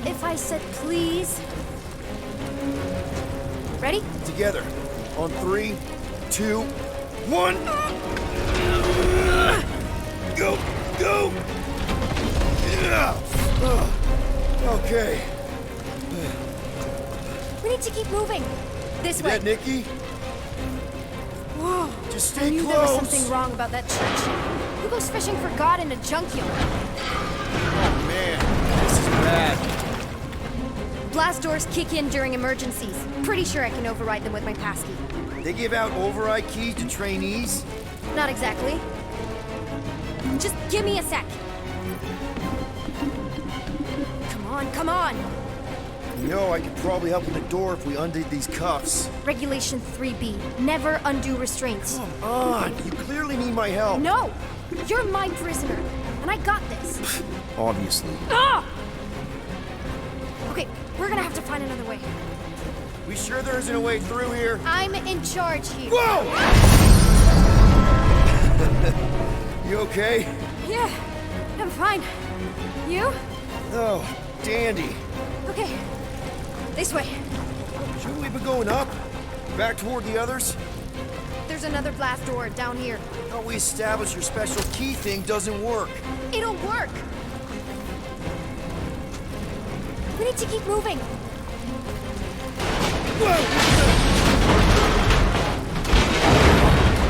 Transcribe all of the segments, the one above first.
if I said please? Ready? Together. On 3, 2, 1. Go! Go! Okay. We need to keep moving. This way. That Nikki? Whoa. Just stay I knew close. there was something wrong about that church. Who goes fishing for God in a junkyard? Oh man, this is bad. Blast doors kick in during emergencies. Pretty sure I can override them with my passkey. They give out override keys to trainees? Not exactly. Just give me a sec. Come on, come on. You know, I could probably help with the door if we undid these cuffs. Regulation 3B. Never undo restraints. Come on, you clearly need my help. No! You're my prisoner, and I got this. Obviously. Ah! Okay, we're gonna have to find another way. We sure there isn't a way through here? I'm in charge here. Whoa! You okay? Yeah, I'm fine. You? Oh, dandy. Okay, this way. Shouldn't we be going up? Back toward the others? There's another blast door down here. Thought we established your special key thing doesn't work. It'll work. We need to keep moving.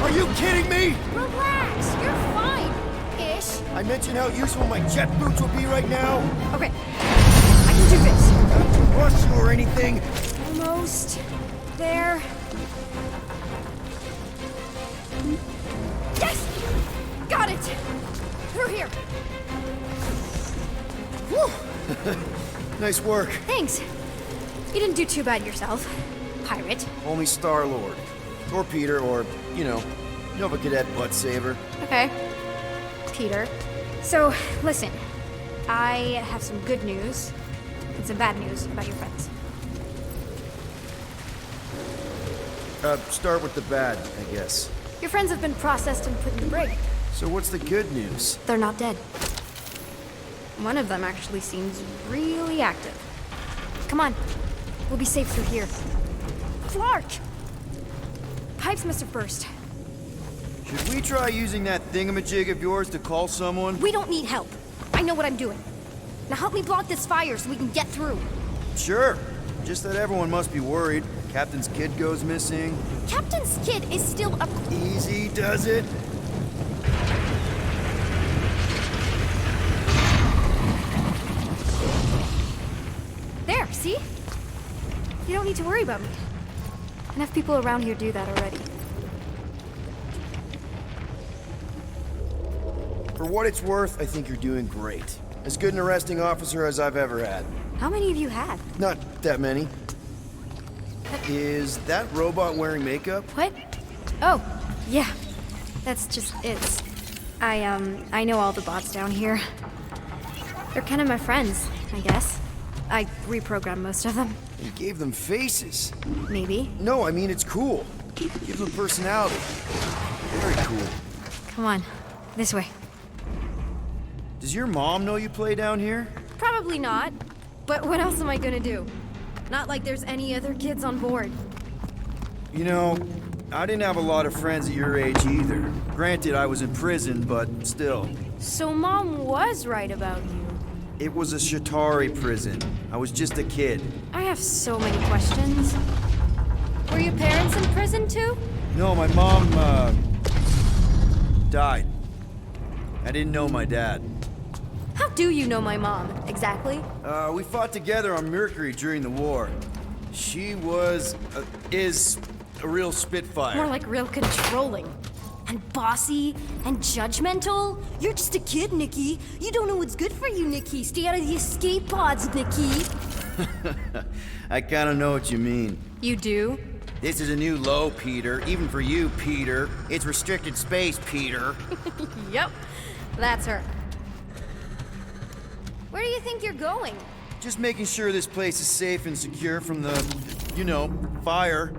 Are you kidding me? Relax, you're fine. Ish. I mentioned how useful my jet boots will be right now. Okay, I can do this. Not to rush you or anything. Almost there. Yes! Got it! Through here. Whew. Nice work. Thanks. You didn't do too bad yourself, pirate. Only Star-Lord. Or Peter, or, you know, Nova Cadet Butt Saver. Okay. Peter. So, listen. I have some good news and some bad news about your friends. Start with the bad, I guess. Your friends have been processed and put in the brig. So what's the good news? They're not dead. One of them actually seems really active. Come on. We'll be safe through here. Flark! Pipes must have burst. Should we try using that thingamajig of yours to call someone? We don't need help. I know what I'm doing. Now help me block this fire so we can get through. Sure. Just that everyone must be worried. Captain's kid goes missing. Captain's kid is still up. Easy does it. There, see? You don't need to worry about me. Enough people around here do that already. For what it's worth, I think you're doing great. As good an arresting officer as I've ever had. How many of you had? Not that many. Is that robot wearing makeup? What? Oh, yeah. That's just it. I know all the bots down here. They're kind of my friends, I guess. I reprogrammed most of them. You gave them faces. Maybe. No, I mean it's cool. Give them personality. Very cool. Come on. This way. Does your mom know you play down here? Probably not. But what else am I gonna do? Not like there's any other kids on board. You know, I didn't have a lot of friends at your age either. Granted, I was in prison, but still. So Mom was right about you. It was a Shatari prison. I was just a kid. I have so many questions. Were your parents in prison too? No, my mom, died. I didn't know my dad. How do you know my mom, exactly? We fought together on Mercury during the war. She is a real spitfire. More like real controlling. And bossy and judgmental. You're just a kid, Nikki. You don't know what's good for you, Nikki. Stay out of the escape pods, Nikki. I kinda know what you mean. You do? This is a new low, Peter. Even for you, Peter. It's restricted space, Peter. Yep, that's her. Where do you think you're going? Just making sure this place is safe and secure from the, you know, fire.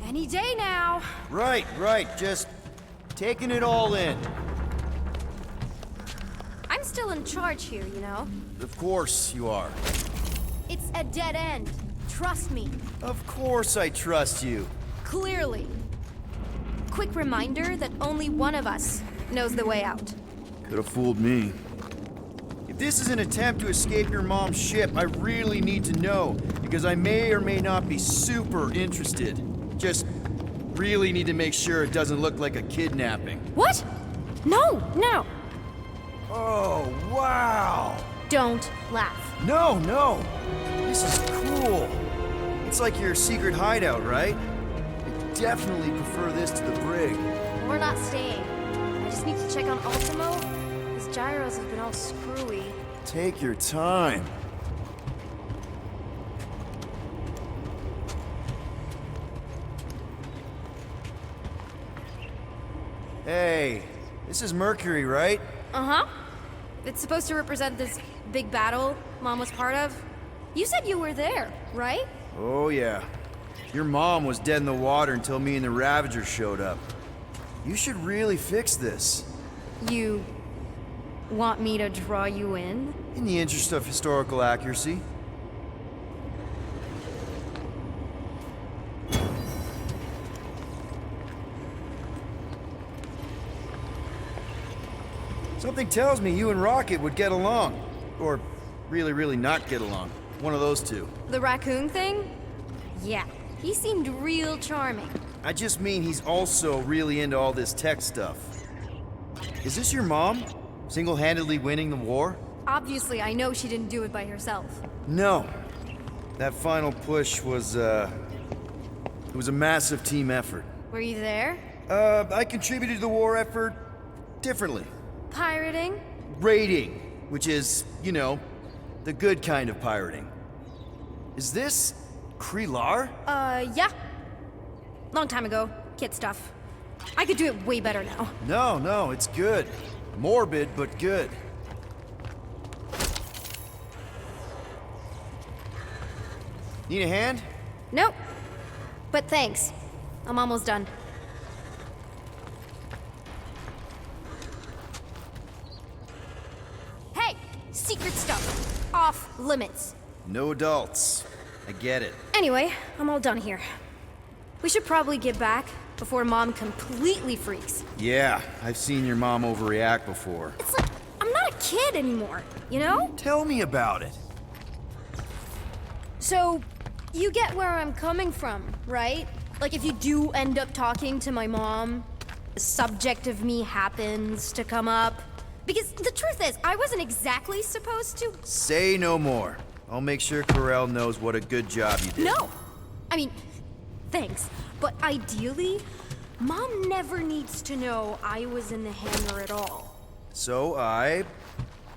Any day now. Right. Just taking it all in. still in charge here, you know? Of course you are. It's a dead end. Trust me. Of course I trust you. Clearly. Quick reminder that only one of us knows the way out. Could have fooled me. If this is an attempt to escape your mom's ship, I really need to know, because I may or may not be super interested. Just really need to make sure it doesn't look like a kidnapping. What? No, no. Oh, wow! Don't laugh. No, no! This is cool. It's like your secret hideout, right? I definitely prefer this to the brig. We're not staying. I just need to check on Ultimo. His gyros have been all screwy. Take your time. Hey, this is Mercury, right? Uh-huh. It's supposed to represent this big battle Mom was part of. You said you were there, right? Oh, yeah. Your mom was dead in the water until me and the Ravagers showed up. You should really fix this. You want me to draw you in? In the interest of historical accuracy. Something tells me you and Rocket would get along. Or really, really not get along. One of those two. The raccoon thing? Yeah, he seemed real charming. I just mean he's also really into all this tech stuff. Is this your mom? Single-handedly winning the war? Obviously, I know she didn't do it by herself. No. That final push was, it was a massive team effort. Were you there? I contributed to the war effort differently. Pirating? Raiding, which is, you know, the good kind of pirating. Is this Krelar? Yeah. Long time ago. Kid stuff. I could do it way better now. No, it's good. Morbid, but good. Need a hand? Nope. But thanks. I'm almost done. Hey! Secret stuff. Off limits. No adults. I get it. Anyway, I'm all done here. We should probably get back before Mom completely freaks. Yeah, I've seen your mom overreact before. It's like, I'm not a kid anymore, you know? Tell me about it. So, you get where I'm coming from, right? Like, if you do end up talking to my mom, the subject of me happens to come up. Because the truth is, I wasn't exactly supposed to. Say no more. I'll make sure Corel knows what a good job you did. No! I mean, thanks. But ideally, Mom never needs to know I was in the hangar at all. So I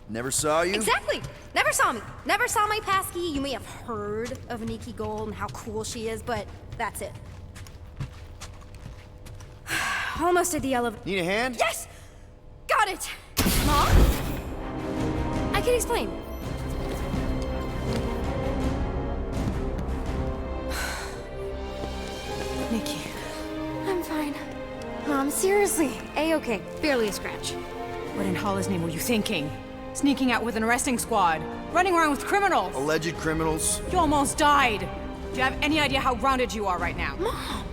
never saw you? Exactly! Never saw me. Never saw my passkey. You may have heard of Nikki Gold and how cool she is, but that's it. Almost at the elevator. Need a hand? Yes! Got it! Mom? I can explain. Nikki. I'm fine. Mom, seriously. A-okay. Barely a scratch. What in Hollis' name were you thinking? Sneaking out with an arresting squad? Running around with criminals? Alleged criminals? You almost died! Do you have any idea how grounded you are right now? Mom!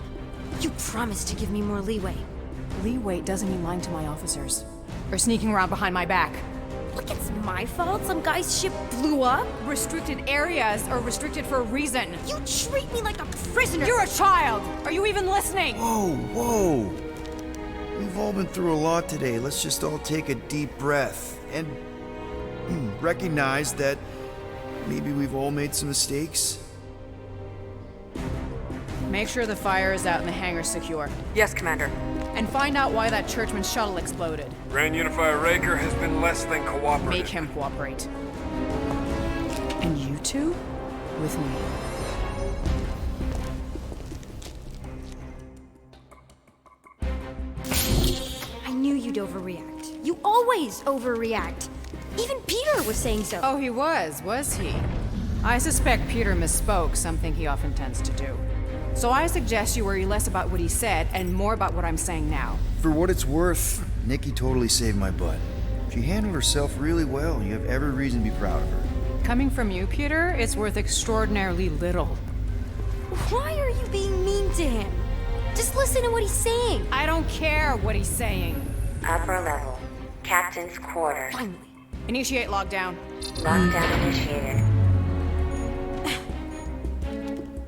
You promised to give me more leeway. Leeway doesn't mean lying to my officers. Or sneaking around behind my back. Look, it's my fault some guy's ship blew up. Restricted areas are restricted for a reason. You treat me like a prisoner. You're a child! Are you even listening? Whoa. We've all been through a lot today. Let's just all take a deep breath and recognize that maybe we've all made some mistakes. Make sure the fire is out and the hangar's secure. Yes, Commander. And find out why that churchman's shuttle exploded. Grand Unifier Raker has been less than cooperative. Make him cooperate. And you two? With me. I knew you'd overreact. You always overreact. Even Peter was saying so. Oh, he was he? I suspect Peter misspoke, something he often tends to do. So I suggest you worry less about what he said and more about what I'm saying now. For what it's worth, Nikki totally saved my butt. She handled herself really well. You have every reason to be proud of her. Coming from you, Peter, it's worth extraordinarily little. Why are you being mean to him? Just listen to what he's saying. I don't care what he's saying. Upper level. Captain's quarters. Finally. Initiate lockdown. Lockdown initiated.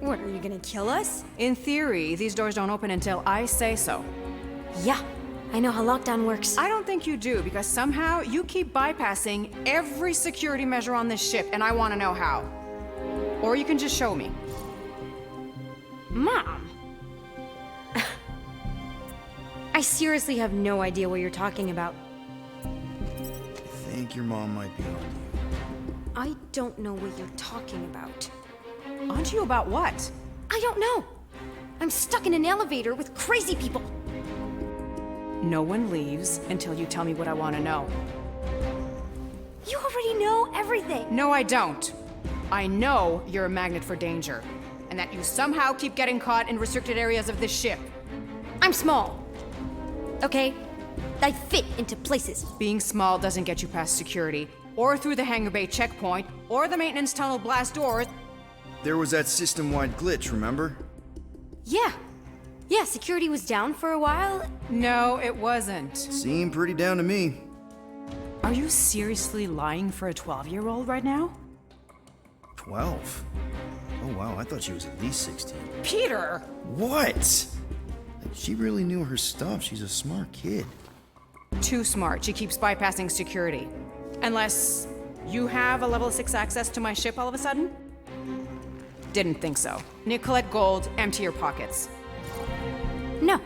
What, are you gonna kill us? In theory, these doors don't open until I say so. Yeah, I know how lockdown works. I don't think you do, because somehow you keep bypassing every security measure on this ship, and I want to know how. Or you can just show me. Mom! I seriously have no idea what you're talking about. I think your mom might be on to you. I don't know what you're talking about. Onto you about what? I don't know. I'm stuck in an elevator with crazy people. No one leaves until you tell me what I want to know. You already know everything. No, I don't. I know you're a magnet for danger, and that you somehow keep getting caught in restricted areas of this ship. I'm small. Okay? I fit into places. Being small doesn't get you past security, or through the hangar bay checkpoint, or the maintenance tunnel blast doors. There was that system-wide glitch, remember? Yeah. Yeah, security was down for a while. No, it wasn't. Seemed pretty down to me. Are you seriously lying for a 12-year-old right now? 12? Oh wow, I thought she was at least 16. Peter! What? She really knew her stuff. She's a smart kid. Too smart. She keeps bypassing security. Unless you have a level 6 access to my ship all of a sudden? Didn't think so. Nicolette Gold, empty your pockets. No.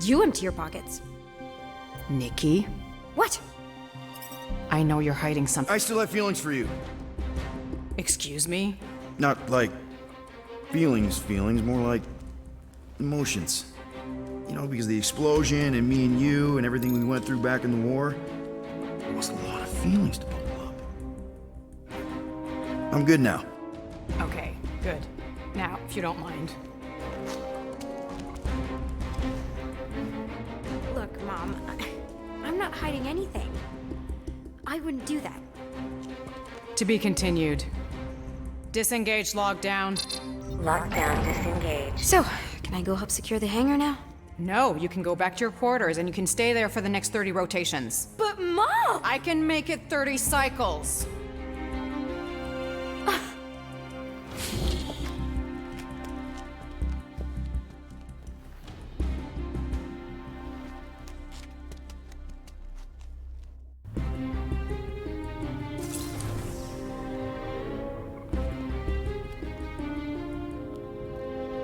You empty your pockets. Nikki, What? I know you're hiding something. I still have feelings for you. Excuse me? Not like feelings, more like emotions. You know, because the explosion and me and you and everything we went through back in the war, there was a lot of feelings to bubble up. I'm good now. Okay, good. Now, if you don't mind. Look, Mom, I'm not hiding anything. I wouldn't do that. To be continued. Disengage lockdown. Lockdown disengaged. So, can I go help secure the hangar now? No, you can go back to your quarters and you can stay there for the next 30 rotations. But Mom! I can make it 30 cycles.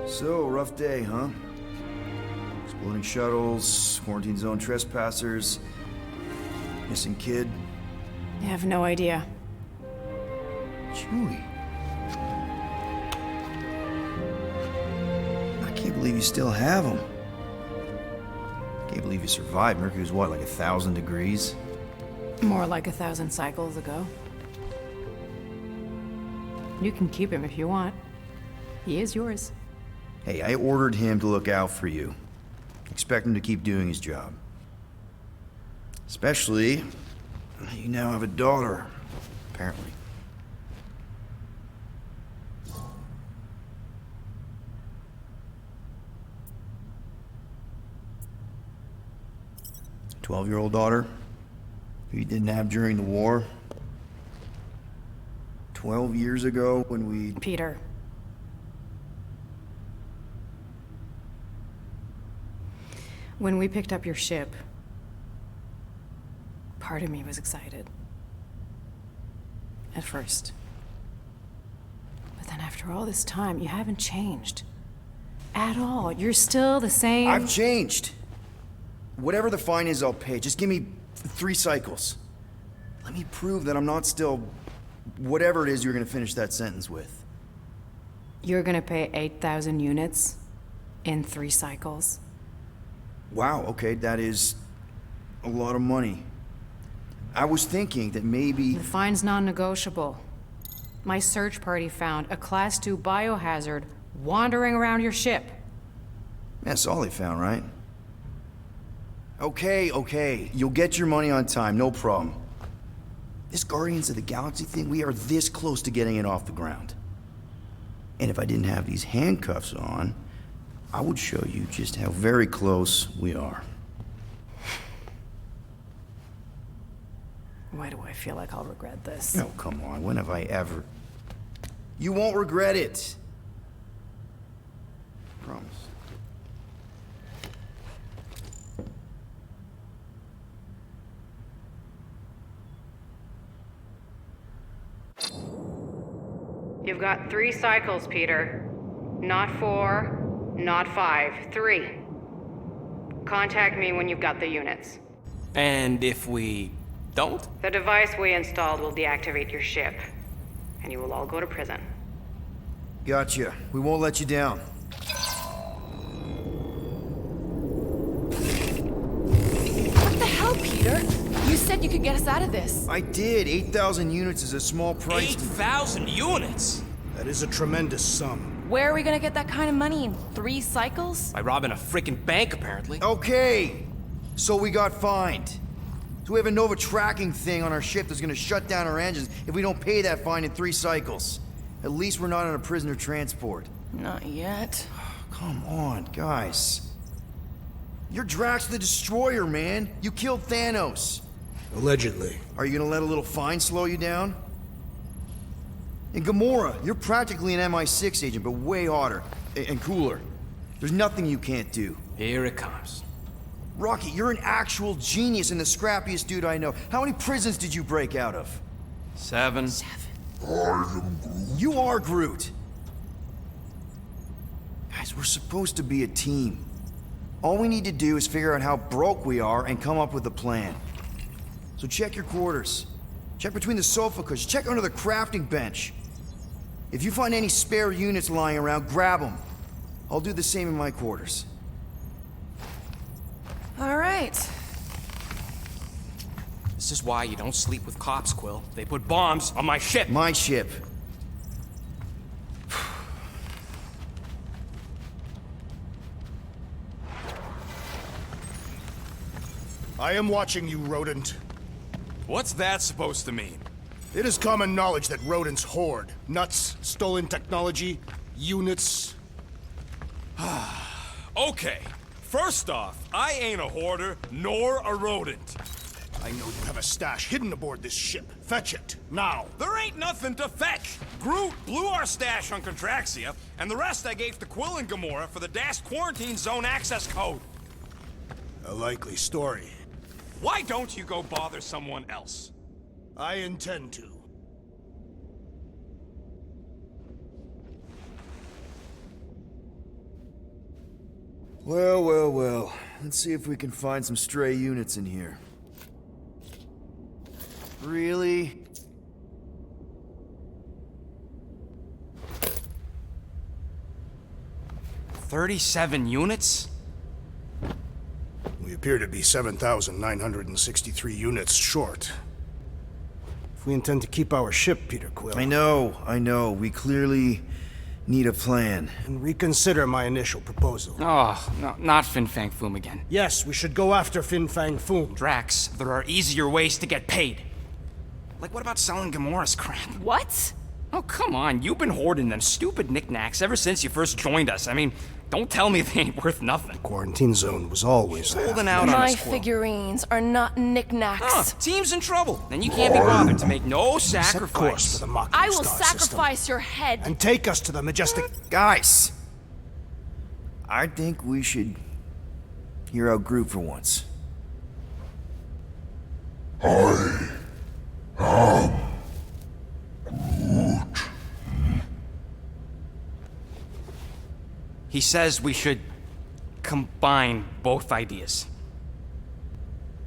So, rough day, huh? Exploding shuttles, quarantine zone trespassers, missing kid. I have no idea. Chewie. I can't believe you still have him. Can't believe you survived. Mercury was what, like 1,000 degrees? More like 1,000 cycles ago. You can keep him if you want. He is yours. Hey, I ordered him to look out for you. Expect him to keep doing his job. Especially, you now have a daughter, apparently. A 12-year-old daughter who you didn't have during the war. 12 years ago when we... Peter. When we picked up your ship, part of me was excited. At first. But then after all this time, you haven't changed. At all. You're still the same... I've changed. Whatever the fine is, I'll pay. Just give me 3 cycles. Let me prove that I'm not still... whatever it is you're gonna finish that sentence with. You're gonna pay 8,000 units in 3 cycles? Wow, okay, that is a lot of money. I was thinking that maybe... The fine's non-negotiable. My search party found a Class 2 biohazard wandering around your ship. That's all they found, right? Okay. You'll get your money on time, no problem. This Guardians of the Galaxy thing, we are this close to getting it off the ground. And if I didn't have these handcuffs on, I would show you just how very close we are. Why do I feel like I'll regret this? Oh, come on, when have I ever... You won't regret it. Promise. You've got 3 cycles, Peter. Not 4, not 5, 3. Contact me when you've got the units. And if we don't? The device we installed will deactivate your ship, and you will all go to prison. Gotcha. We won't let you down. What the hell, Peter? You said you could get us out of this. I did. 8,000 units is a small price. 8,000 units? That is a tremendous sum. Where are we gonna get that kind of money in 3 cycles? By robbing a freaking bank, apparently. Okay. So we got fined. So we have a Nova tracking thing on our ship that's gonna shut down our engines if we don't pay that fine in 3 cycles. At least we're not on a prisoner transport. Not yet. Come on, guys. You're Drax the Destroyer, man. You killed Thanos. Allegedly. Are you gonna let a little fine slow you down? And Gamora, you're practically an MI6 agent, but way hotter and cooler. There's nothing you can't do. Here it comes. Rocky, you're an actual genius and the scrappiest dude I know. How many prisons did you break out of? 7. You are Groot. Guys, we're supposed to be a team. All we need to do is figure out how broke we are and come up with a plan. So check your quarters. Check between the sofa cushions. Check under the crafting bench. If you find any spare units lying around, grab them. I'll do the same in my quarters. All right. This is why you don't sleep with cops, Quill. They put bombs on my ship. My ship. I am watching you, rodent. What's that supposed to mean? It is common knowledge that rodents hoard nuts, stolen technology, units. Okay, first off, I ain't a hoarder nor a rodent. I know you have a stash hidden aboard this ship. Fetch it, now. There ain't nothing to fetch. Groot blew our stash on Contraxia, and the rest I gave to Quill and Gamora for the dash quarantine zone access code. A likely story. Why don't you go bother someone else? I intend to. Well. Let's see if we can find some stray units in here. Really? $37 units? We appear to be 7,963 units short. If we intend to keep our ship, Peter Quill... I know. We clearly need a plan. And reconsider my initial proposal. Oh, no, not Fin Fang Foom again. Yes, we should go after Fin Fang Foom. Drax, there are easier ways to get paid. Like, what about selling Gamora's crap? What? Oh, come on. You've been hoarding them stupid knickknacks ever since you first joined us. I mean, don't tell me they ain't worth nothing. Quarantine zone was always there. Holding out on My us, Quill. figurines are not knickknacks. Team's in trouble, and you can't be bothered to make no Set course for sacrifice. the Mocking I will Star sacrifice system your head. and take us to the majestic... Guys! I think we should hear out Groot for once. He says we should combine both ideas.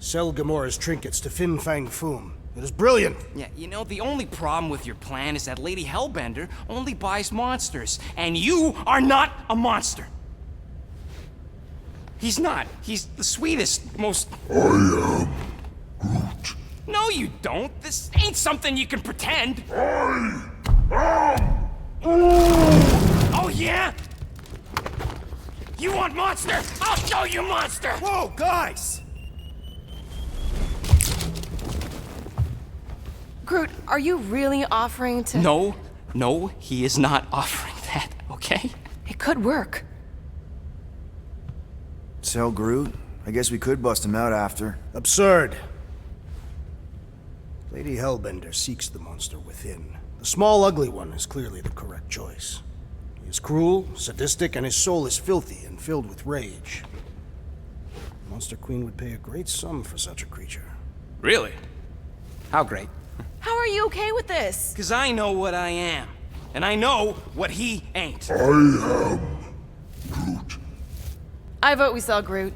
Sell Gamora's trinkets to Fin Fang Foom. It is brilliant. Yeah, you know, the only problem with your plan is that Lady Hellbender only buys monsters, and you are not a monster. He's not. He's the sweetest, most... I am Groot. No, you don't. This ain't something you can pretend. Oh, yeah? You want monster? I'll show you monster! Whoa, guys! Groot, are you really offering to... No, he is not offering that, okay? It could work. Sell Groot? I guess we could bust him out after. Absurd. Lady Hellbender seeks the monster within. The small, ugly one is clearly the correct choice. He is cruel, sadistic, and his soul is filthy and filled with rage. The Monster Queen would pay a great sum for such a creature. Really? How great? How are you okay with this? Because I know what I am. And I know what he ain't. I vote we sell Groot.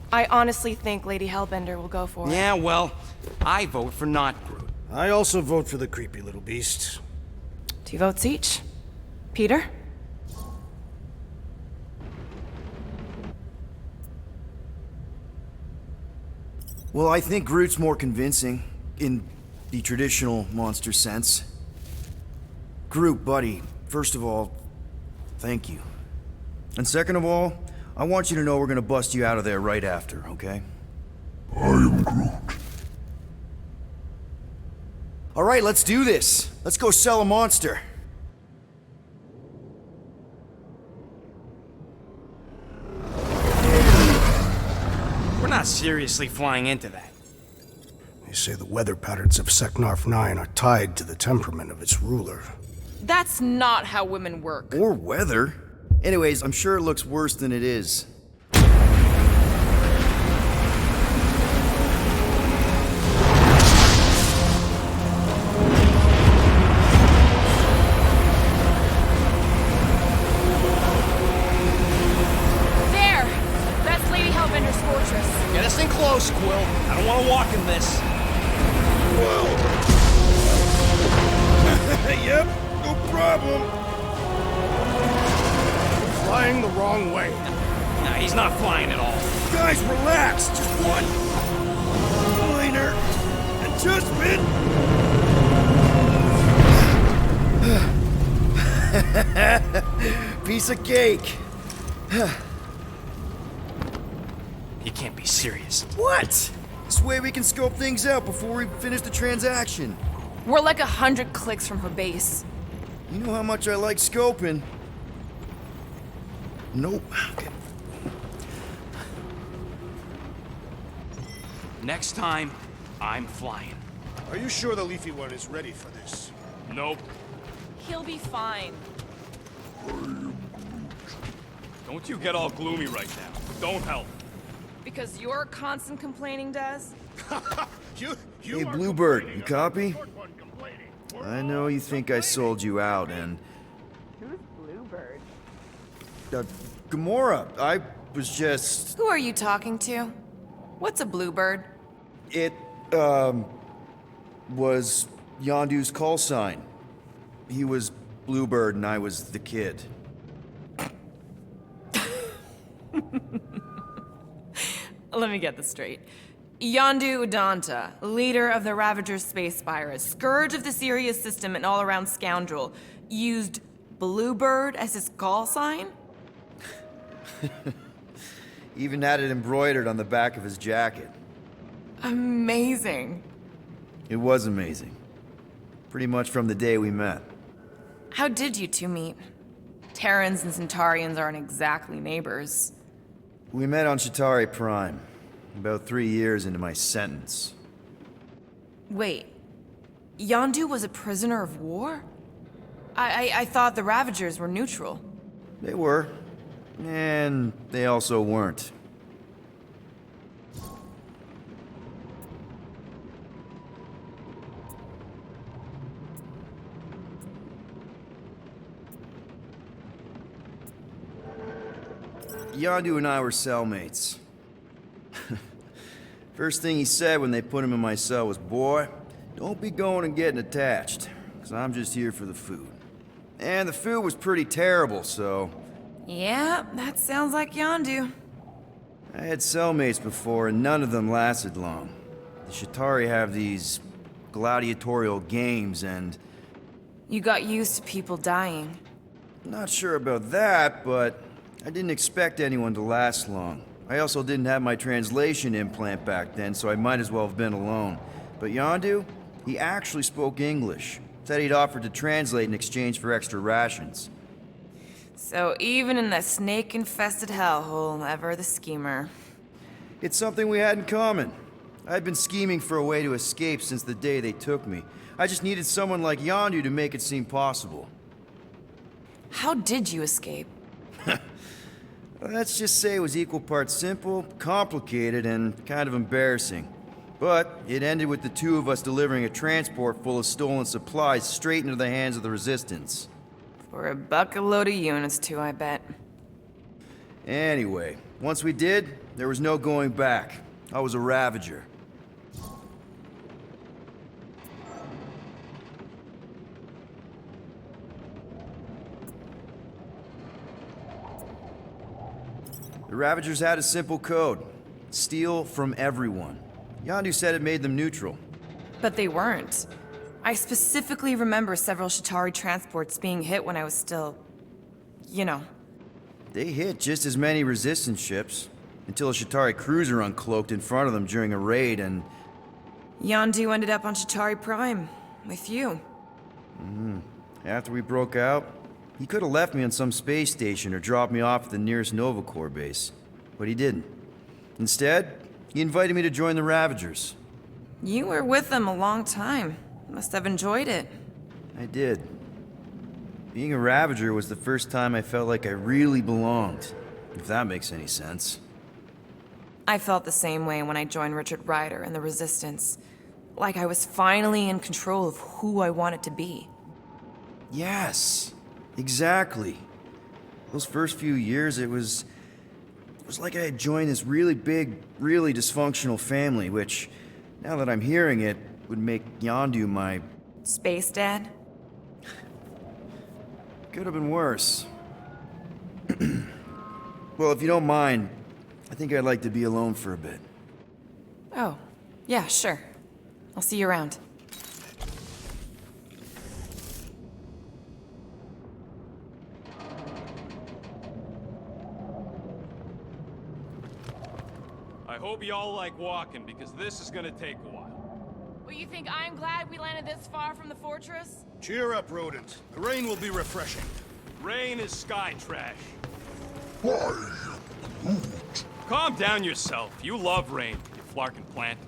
I honestly think Lady Hellbender will go for it. Yeah, well, I vote for not Groot. I also vote for the creepy little beast. 2 votes each. Peter? Well, I think Groot's more convincing, in the traditional monster sense. Groot, buddy, first of all, thank you. And second of all, I want you to know we're gonna bust you out of there right after, okay? I am Groot. All right, let's do this. Let's go sell a monster. We're not seriously flying into that. They say the weather patterns of Secnarf 9 are tied to the temperament of its ruler. That's not how women work. Or weather. Anyways, I'm sure it looks worse than it is. There! That's Lady Hellbender's fortress. Get us in close, Quill. I don't want to walk in this. Yep, no problem. We're flying the wrong way. Nah, he's not flying at all. Guys, relax. Just one minor adjustment. Piece of cake. He can't be serious. What? This way we can scope things out before we finish the transaction. We're like 100 clicks from her base. You know how much I like scoping. Nope. Okay. Next time, I'm flying. Are you sure the leafy one is ready for this? Nope. He'll be fine. Don't you get all gloomy right now. Don't help. Because your constant complaining does? Hey, Bluebird, you copy? I know you think I sold you out, and... Who's Bluebird? Gamora, I was just... Who are you talking to? What's a Bluebird? It, was Yondu's call sign. He was Bluebird and I was the kid. Let me get this straight. Yondu Udanta, leader of the Ravager's space virus, scourge of the Sirius system and all-around scoundrel, used Bluebird as his call sign? Even had it embroidered on the back of his jacket. Amazing. It was amazing. Pretty much from the day we met. How did you two meet? Terrans and Centaurians aren't exactly neighbors. We met on Chitauri Prime, about 3 years into my sentence. Wait, Yondu was a prisoner of war? I thought the Ravagers were neutral. They were, and they also weren't. Yondu and I were cellmates. First thing he said when they put him in my cell was, "Boy, don't be going and getting attached, because I'm just here for the food." And the food was pretty terrible, so... Yeah, that sounds like Yondu. I had cellmates before, and none of them lasted long. The Chitauri have these gladiatorial games, and... You got used to people dying. Not sure about that, but I didn't expect anyone to last long. I also didn't have my translation implant back then, so I might as well have been alone. But Yondu, He actually spoke English. Said he'd offered to translate in exchange for extra rations. So even in that snake-infested hellhole, ever the schemer. It's something we had in common. I'd been scheming for a way to escape since the day they took me. I just needed someone like Yondu to make it seem possible. How did you escape? Let's just say it was equal parts simple, complicated, and kind of embarrassing. But it ended with the two of us delivering a transport full of stolen supplies straight into the hands of the Resistance. For a bucket load of units, too, I bet. Anyway, once we did, there was no going back. I was a Ravager. The Ravagers had a simple code. Steal from everyone. Yondu said it made them neutral. But they weren't. I specifically remember several Shatari transports being hit when I was still... you know. They hit just as many Resistance ships, until a Shatari cruiser uncloaked in front of them during a raid and... Yondu ended up on Shatari Prime, with you. After we broke out, he could have left me on some space station or dropped me off at the nearest Nova Corps base. But he didn't. Instead, he invited me to join the Ravagers. You were with them a long time. Must have enjoyed it. I did. Being a Ravager was the first time I felt like I really belonged, if that makes any sense. I felt the same way when I joined Richard Ryder and the Resistance. Like I was finally in control of who I wanted to be. Yes, exactly. Those first few years, it was like I had joined this really big, really dysfunctional family, which, now that I'm hearing it, would make Yondu my... Space Dad? Could have been worse. Well, if you don't mind, I think I'd like to be alone for a bit. Oh, yeah, sure. I'll see you around. I hope y'all like walking, because this is gonna take a while. Well, you think I'm glad we landed this far from the fortress? Cheer up, rodent. The rain will be refreshing. Rain is sky trash. Calm down yourself. You love rain, you flarkin' plant.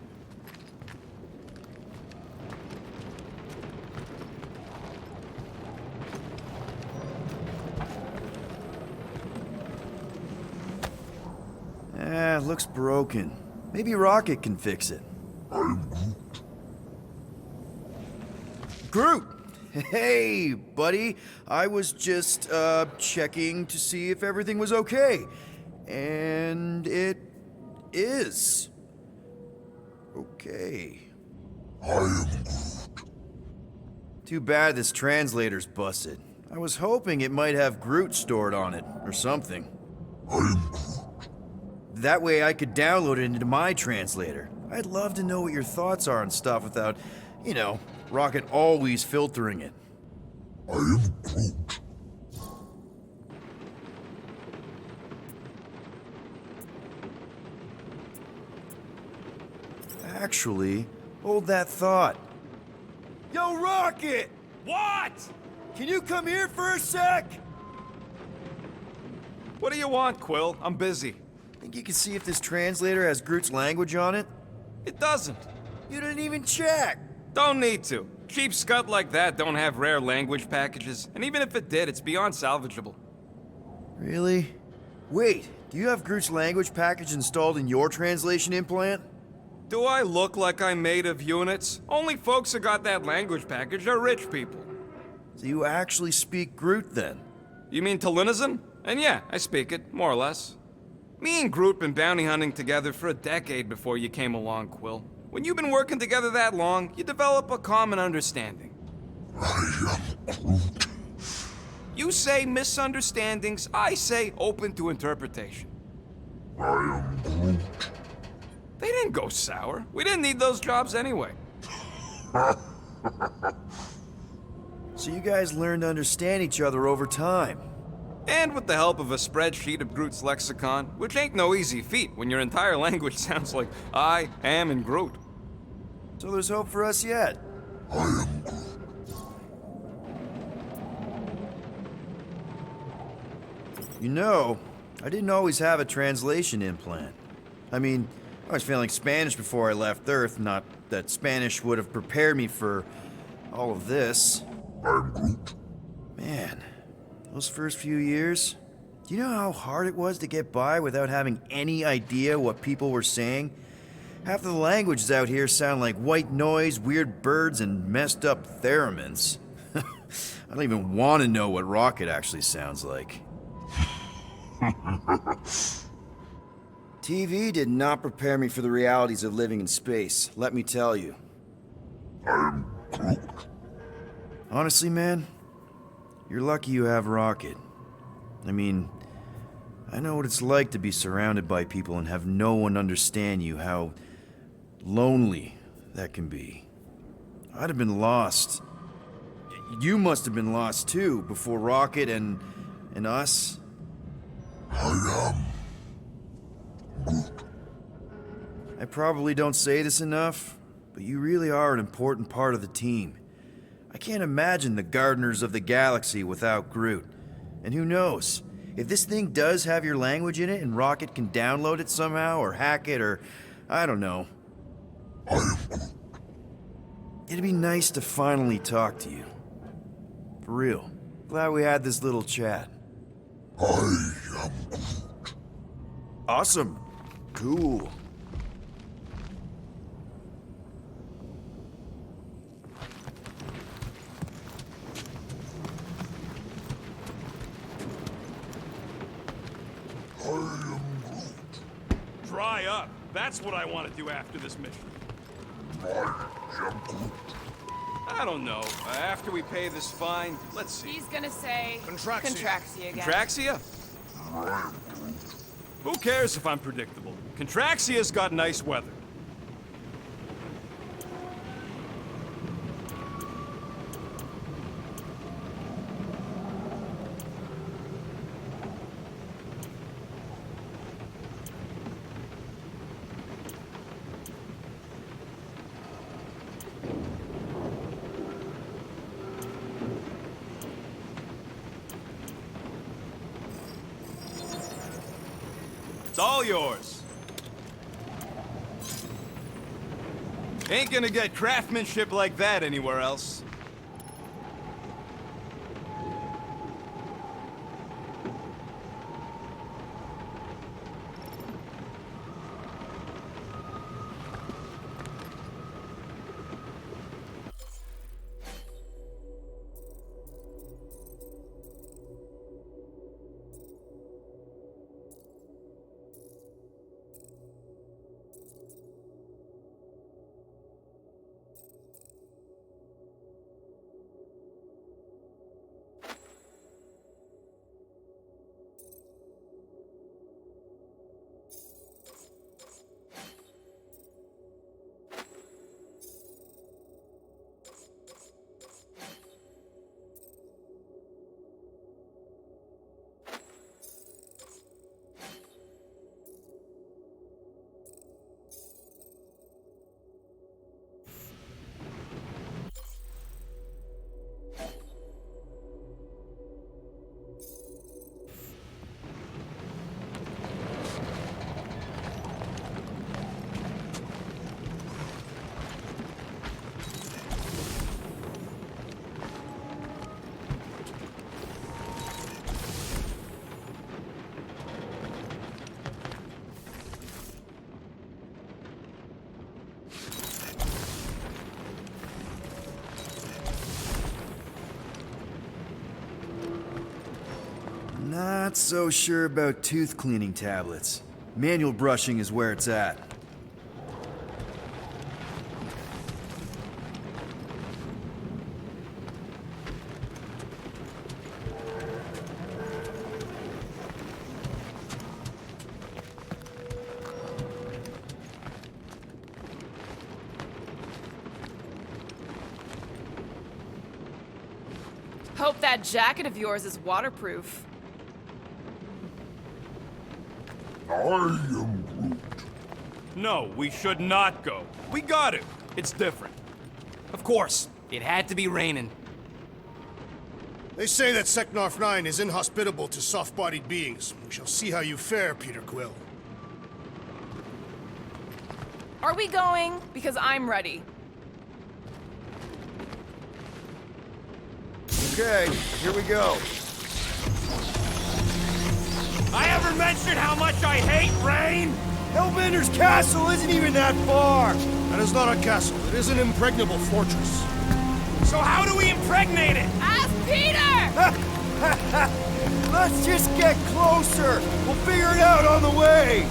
Looks broken. Maybe Rocket can fix it. Groot! Hey, buddy. I was just, checking to see if everything was okay. And it is. Okay. I am Groot. Too bad this translator's busted. I was hoping it might have Groot stored on it, or something. I am Groot. That way I could download it into my translator. I'd love to know what your thoughts are on stuff without, you know, Rocket always filtering it. I am Groot. Actually, hold that thought. Yo, Rocket! What? Can you come here for a sec? What do you want, Quill? I'm busy. Think you can see if this translator has Groot's language on it? It doesn't. You didn't even check! Don't need to. Cheap scut like that don't have rare language packages, and even if it did, it's beyond salvageable. Really? Wait, do you have Groot's language package installed in your translation implant? Do I look like I'm made of units? Only folks who got that language package are rich people. So you actually speak Groot then? You mean Talinisan? And yeah, I speak it, more or less. Me and Groot been bounty hunting together for a decade before you came along, Quill. When you've been working together that long, you develop a common understanding. I am Groot. You say misunderstandings, I say open to interpretation. I am Groot. They didn't go sour. We didn't need those jobs anyway. So you guys learned to understand each other over time. And with the help of a spreadsheet of Groot's lexicon, which ain't no easy feat when your entire language sounds like I am and Groot. So there's hope for us yet. I am Groot. You know, I didn't always have a translation implant. I mean, I was feeling Spanish before I left Earth, not that Spanish would have prepared me for all of this. I am Groot. Man, those first few years, do you know how hard it was to get by without having any idea what people were saying? Half of the languages out here sound like white noise, weird birds, and messed up theremins. I don't even want to know what Rocket actually sounds like. TV did not prepare me for the realities of living in space, let me tell you. I am Groot. Honestly, man, you're lucky you have Rocket. I mean, I know what it's like to be surrounded by people and have no one understand you, how lonely that can be. I'd have been lost. You must have been lost too, before Rocket and us. I am Groot. I probably don't say this enough, but you really are an important part of the team. I can't imagine the Gardeners of the Galaxy without Groot. And who knows? If this thing does have your language in it and Rocket can download it somehow or hack it or I don't know. I am Groot. It'd be nice to finally talk to you. For real. Glad we had this little chat. I am Groot. Awesome. Cool. I am Groot. Dry up. That's what I want to do after this mission. I am Groot. I don't know. After we pay this fine, let's see. He's gonna say Contraxia again. Contraxia? I am Groot. Who cares if I'm predictable? Contraxia's got nice weather. It's all yours. Ain't gonna get craftsmanship like that anywhere else. Not so sure about tooth cleaning tablets. Manual brushing is where it's at. Hope that jacket of yours is waterproof. I am Groot. No, we should not go. We got to. It's different. Of course, It had to be raining. They say that Secnarf 9 is inhospitable to soft-bodied beings. We shall see how you fare, Peter Quill. Are we going? Because I'm ready. Okay, here we go. I ever mentioned how much I hate rain? Hellbender's castle isn't even that far! That is not a castle. It is an impregnable fortress. So how do we impregnate it? Ask Peter! Let's just get closer! We'll figure it out on the way!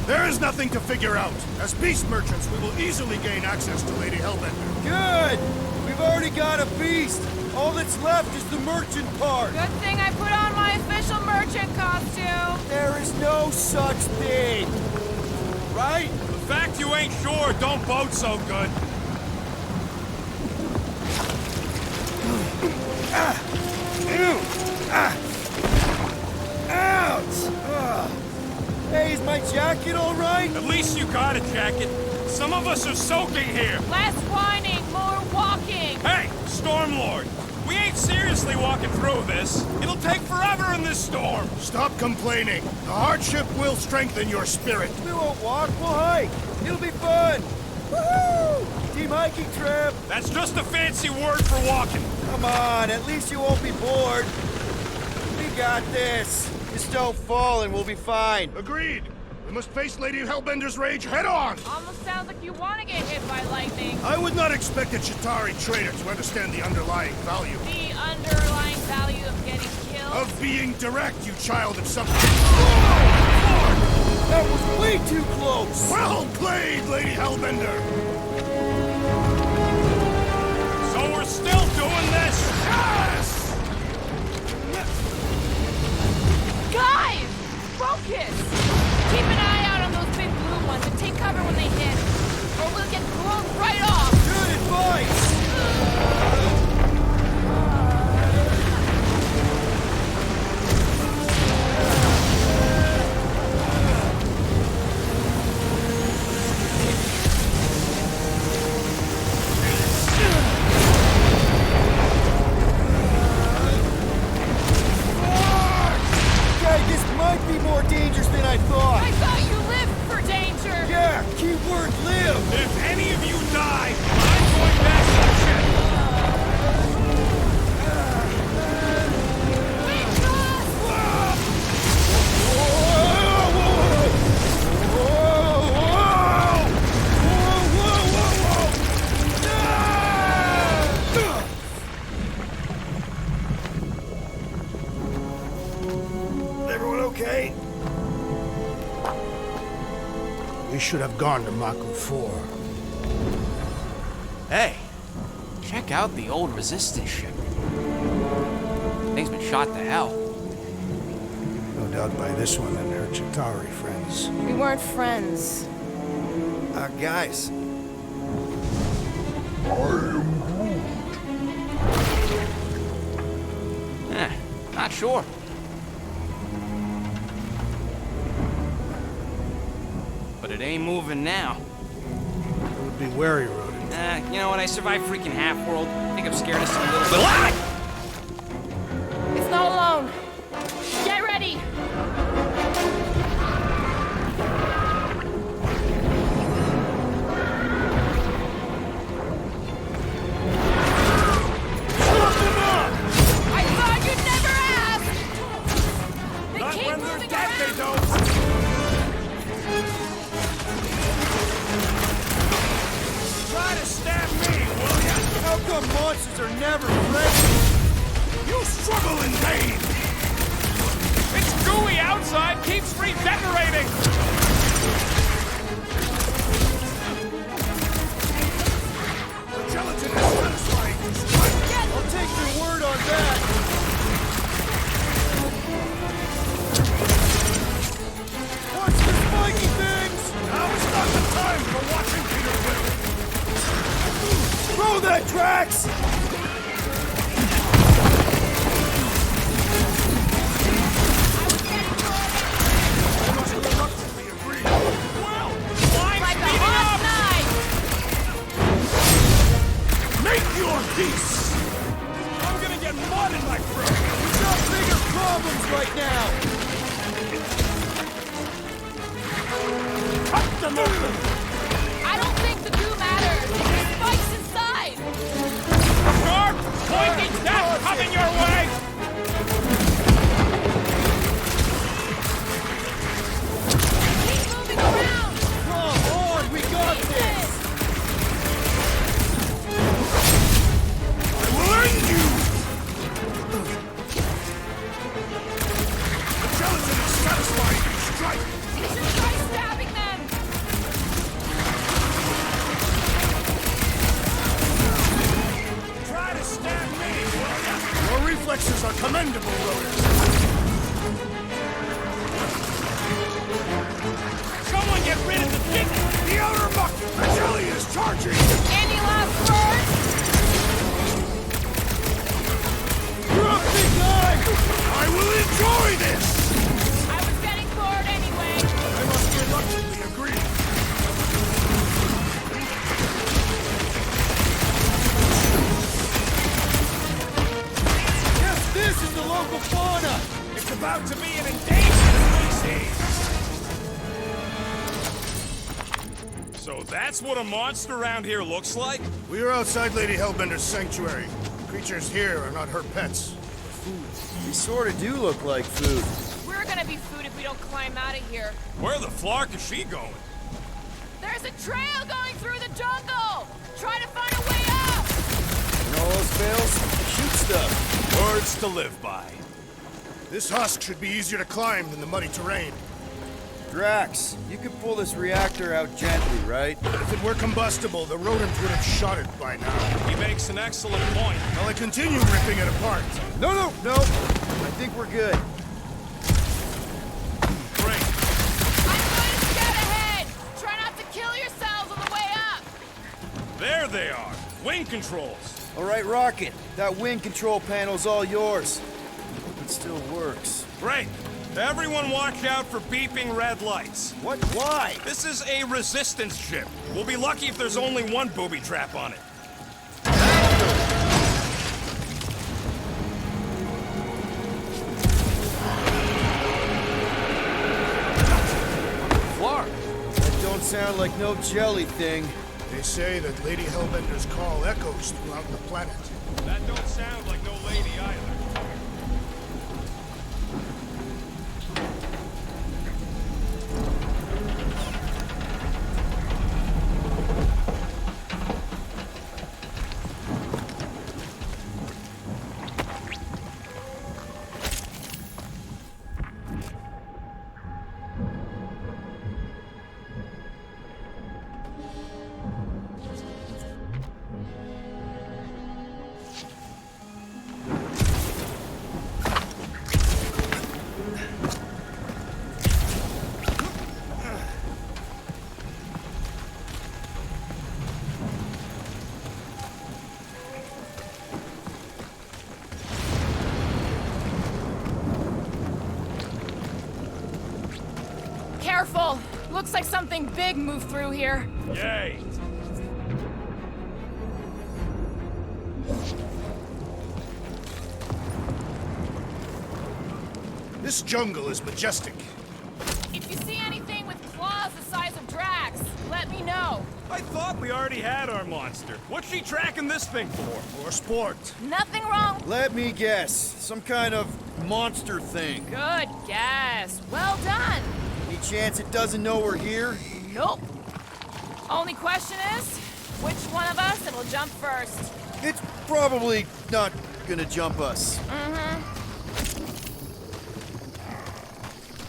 There is nothing to figure out. As beast merchants, we will easily gain access to Lady Hellbender. Good! We've already got a beast! All that's left is the merchant part! Good thing I put on my official merchant costume. There is no such thing! Right? The fact you ain't sure don't bode so good. Ouch! Hey, is my jacket all right? At least you got a jacket. Some of us are soaking here. Less whining, more walking. Hey, Stormlord! We ain't seriously walking through this. It'll take forever in this storm. Stop complaining. The hardship will strengthen your spirit. We won't walk, we'll hike! It'll be fun! Woohoo! Team hiking trip! That's just a fancy word for walking. Come on, at least you won't be bored. We got this. Just don't fall and we'll be fine. Agreed. We must face Lady Hellbender's rage head-on. Almost sounds like you want to get hit by lightning. I would not expect a Chitauri trader to understand the underlying value. The underlying value of getting killed. Of being direct, you child of something. That was way too close! Well played, Lady Hellbender! So we're still doing this? Yes! Guys! Focus! Keep an eye out on those big blue ones and take cover when they hit. Or we'll get blown right off! Good advice! Okay, this might be more dangerous than I thought. I thought you lived for danger! Yeah, keyword live! If any of you die, I'm going back to the ship. Wait, Joss! Everyone okay? We should have gone to Maku 4. Hey, check out the old Resistance ship. Thing's been shot to hell. No doubt by this one and her Chitauri friends. We weren't friends. Guys. Not sure. But it ain't moving now. Would be wary, Rodin. You know what? I survived freaking Half-World. I think I'm scared of some little bit. It's not alone. Get ready! I thought you'd never ask! They Not keep when they're moving dead, they around. don't. Try to stab me, will ya? How come monsters are never friendly? You struggle in vain. It's gooey outside, keeps redecorating. The gelatin is satisfying. I'll take your word on that. Watch the spiky things! Now is not the time for watching Peter Quill. Throw that, Drax! I must reluctantly agree. my throat! We've got bigger problems right now! Cut them open! I don't think the goo matters. There's spikes inside. Sharp! Pointing death coming your way! Keep moving around. Come on, we got this! I will end you! The gelatin is satisfying you. Strike! You should try stabbing them. Try to stab me, will ya? Your reflexes are commendable, Rotors. Someone get rid of the dick! The outer muck! The jelly is charging! Any last words? You're up, big guy! I will enjoy this! I was getting bored anyway. I must reluctantly agree. Yes, this is the local fauna! It's about to be an endangered species! So that's what a monster around here looks like? We are outside Lady Hellbender's sanctuary. Creatures here are not her pets. They sort of do look like food. We're gonna be food if we don't climb out of here. Where the flark is she going? There's a trail going through the jungle. Try to find a way up. And all else fails, shoot stuff. Words to live by. This husk should be easier to climb than the muddy terrain. Drax, you could pull this reactor out gently, right? If it were combustible, the rodents would have shot it by now. He makes an excellent point. While I continue ripping it apart. No! I think we're good. Great. I'm going to scout ahead. Try not to kill yourselves on the way up. There they are. Wing controls. All right, Rocket. That wing control panel's all yours. It still works. Great. Everyone watch out for beeping red lights. What? Why? This is a resistance ship. We'll be lucky if there's only one booby trap on it. Flark. That don't sound like no jelly thing. They say that Lady Hellbender's call echoes throughout the planet. That don't sound like no lady either. Careful. Looks like something big moved through here. Yay! This jungle is majestic. If you see anything with claws the size of Drax, let me know. I thought we already had our monster. What's she tracking this thing for? For sport. Nothing wrong. Let me guess. Some kind of monster thing. Good guess. Well done. Any chance it doesn't know we're here? Nope. Only question is, which one of us will jump first? It's probably not gonna jump us.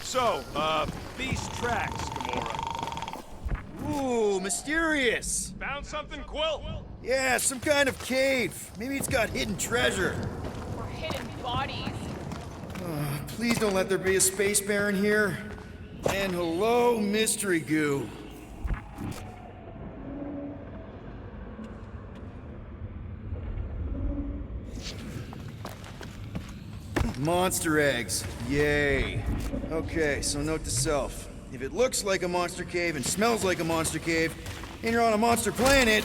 So, these tracks, Gamora. Ooh, mysterious. Found something, Quill? Yeah, some kind of cave. Maybe it's got hidden treasure. Or hidden bodies. Please don't let there be a space baron here. And hello, mystery goo. Monster eggs. Yay. Okay, so note to self. If it looks like a monster cave and smells like a monster cave, and you're on a monster planet,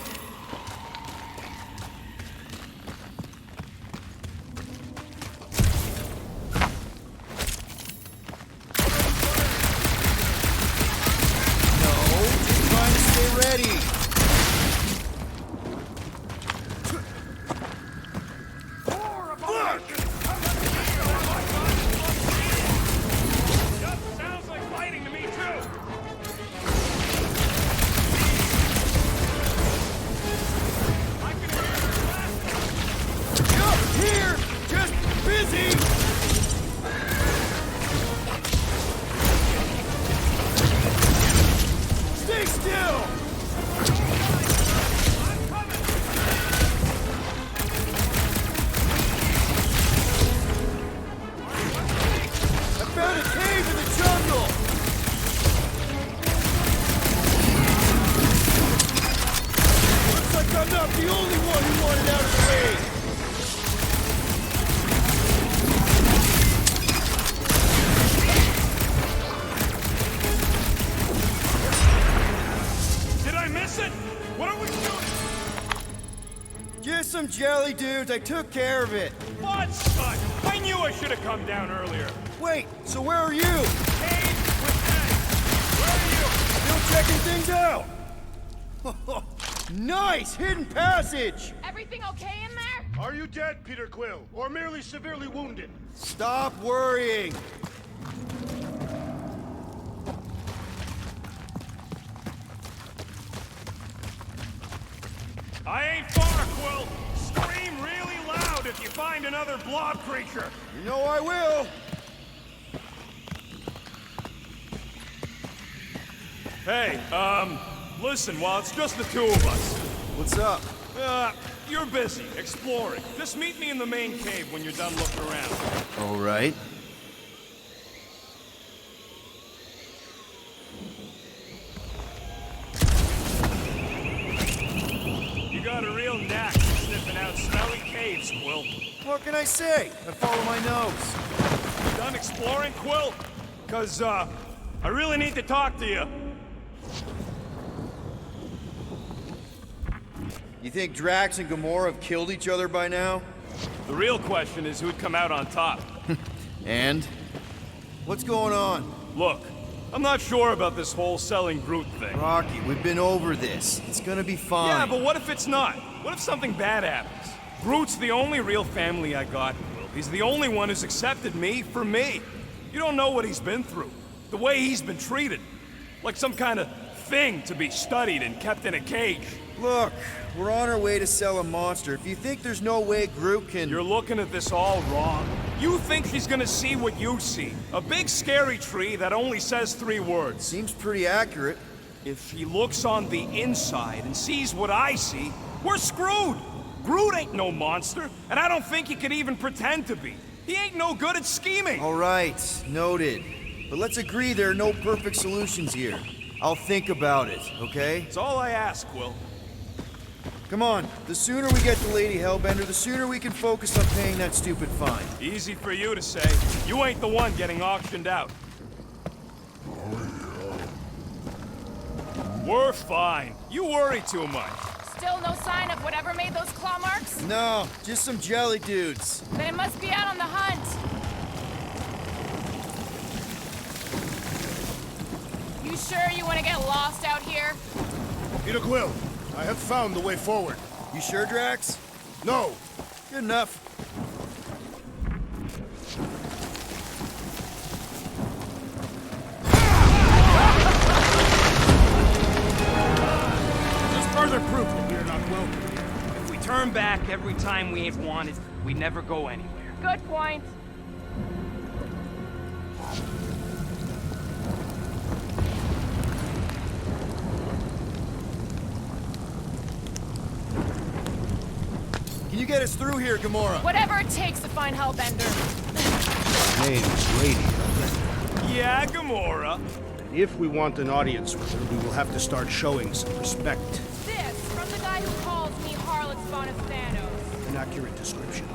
jelly dudes. I took care of it. What, son? I knew I should have come down earlier. Wait, so where are you? Cave with Ed. Where are you? Still checking things out. Nice hidden passage. Everything okay in there? Are you dead, Peter Quill, or merely severely wounded? Stop worrying. I ain't far, Quill. Scream really loud if you find another blob creature. You know I will. Hey, listen, while it's just the two of us. What's up? You're busy, exploring. Just meet me in the main cave when you're done looking around. All right. You got a real knack for sniffing out smelly caves, Quill. What can I say? I follow my nose. Done exploring, Quill? 'Cause, I really need to talk to you. You think Drax and Gamora have killed each other by now? The real question is who'd come out on top. And? What's going on? Look, I'm not sure about this whole selling Groot thing. Rocky, we've been over this. It's gonna be fine. Yeah, but what if it's not? What if something bad happens? Groot's the only real family I got, Will. He's the only one who's accepted me for me. You don't know what he's been through. The way he's been treated. Like some kind of thing to be studied and kept in a cage. Look, we're on our way to sell a monster. If you think there's no way Groot can... You're looking at this all wrong. You think she's gonna see what you see. A big scary tree that only says 3 words. Seems pretty accurate. If she looks on the inside and sees what I see, we're screwed! Groot ain't no monster, and I don't think he could even pretend to be. He ain't no good at scheming! All right, noted. But let's agree there are no perfect solutions here. I'll think about it, okay? It's all I ask, Will. Come on, the sooner we get to Lady Hellbender, the sooner we can focus on paying that stupid fine. Easy for you to say. You ain't the one getting auctioned out. We're fine. You worry too much. Still no sign of whatever made those claw marks? No, just some jelly dudes. Then it must be out on the hunt. You sure you want to get lost out here? Peter Quill, I have found the way forward. You sure, Drax? No, Good enough. just further proof that we are not welcome. If we turn back every time we ain't wanted, we never go anywhere. Good point. Can you get us through here, Gamora? Whatever it takes to find Hellbender. Name is Lady Hellbender. Yeah, Gamora. If we want an audience with her, we will have to start showing some respect. This from the guy who calls me Harlot Spawn of Thanos. An accurate description.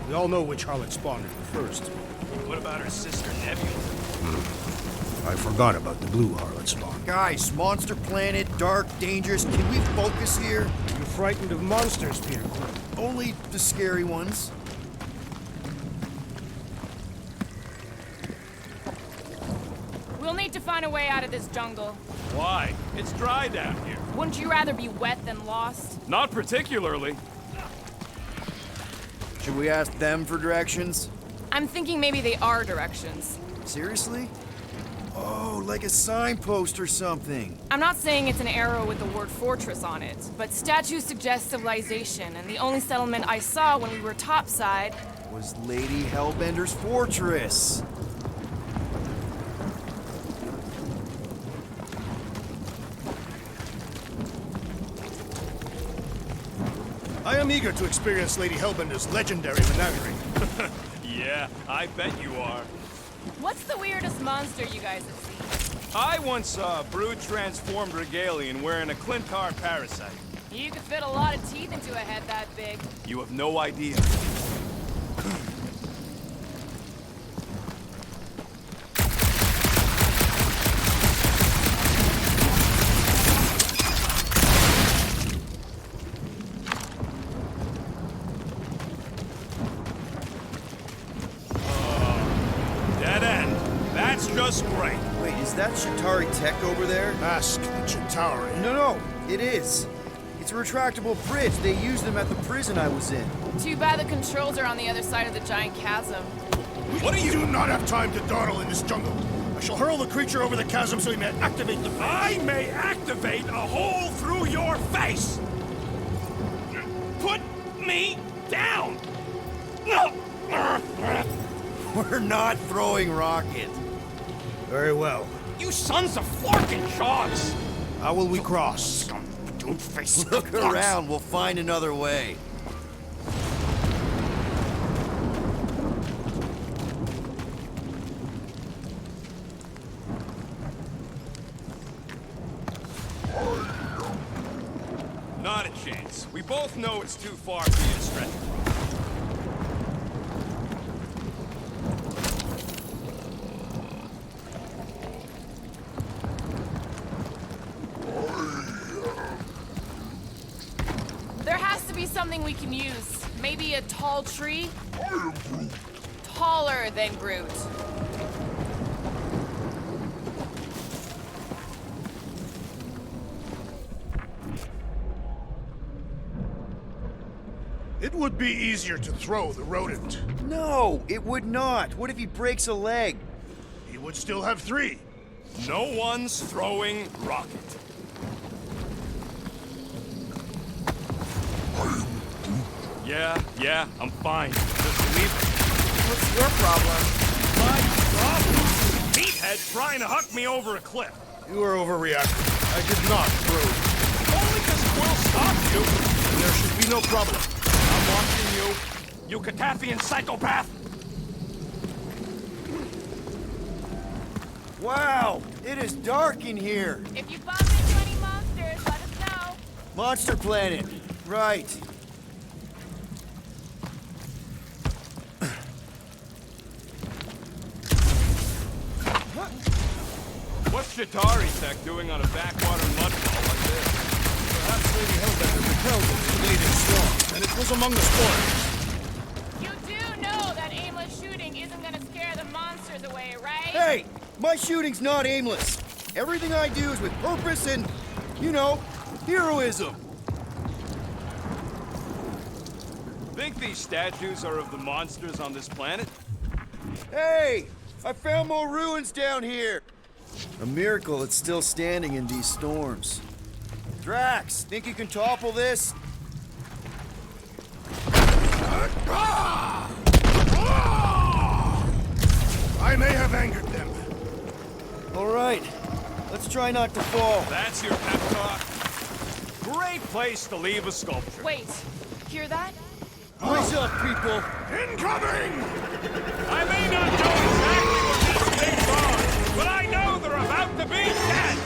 We all know which harlot spawned her first. What about her sister Nebula? I forgot about the blue harlot spawn. Guys, monster planet, dark, dangerous. Can we focus here? You're frightened of monsters, Peter Quill. Only the scary ones. We'll need to find a way out of this jungle. Why? It's dry down here. Wouldn't you rather be wet than lost? Not particularly. Should we ask them for directions? I'm thinking maybe they are directions. Seriously? Oh, like a signpost or something. I'm not saying it's an arrow with the word fortress on it, but statues suggest civilization, and the only settlement I saw when we were topside Was Lady Hellbender's fortress. I am eager to experience Lady Hellbender's legendary menagerie. Yeah, I bet you are. What's the weirdest monster you guys have seen? I once saw a brood transformed regalian wearing a Clintar parasite. You could fit a lot of teeth into a head that big. You have no idea. just great. Wait, is that Shatari tech over there? Ask the Chitauri. No, it is. It's a retractable bridge. They used them at the prison I was in. Too bad the controls are on the other side of the giant chasm. What do you do not have time to dawdle in this jungle? I shall hurl the creature over the chasm so he may activate the I may activate a hole through your face! Put me down! We're not throwing rocket. Very well. You sons of forking shots! How will we cross? Look around, we'll find another way. Not a chance. We both know it's too far for you to stretch across. There has to be something we can use. Maybe a tall tree? Taller than Groot. It would be easier to throw the rodent. No, it would not. What if he breaks a leg? He would still have 3. No one's throwing rocket. Yeah, I'm fine. Just leave it. What's your problem? My problem? Meathead trying to huck me over a cliff. You are overreacting. I did not throw. Only because Quill stopped you. And there should be no problem. I'm watching you, you Cataphian psychopath! Wow, it is dark in here. If you bump into any monsters, let us know. Monster Planet. Right. What's Shatari tech doing on a backwater mudfall like this? Perhaps Lady Hellbender repelled it in the native swarm, and it was among the spoils. You do know that aimless shooting isn't gonna scare the monsters away, right? Hey, my shooting's not aimless. Everything I do is with purpose and, you know, heroism. Think these statues are of the monsters on this planet? Hey, I found more ruins down here. A miracle it's still standing in these storms. Drax, think you can topple this? I may have angered them. All right, let's try not to fall. That's your pep talk? Great place to leave a sculpture. Wait, hear that? Eyes up, people. Incoming! I may not know exactly what these things are, but I know they're about to be dead!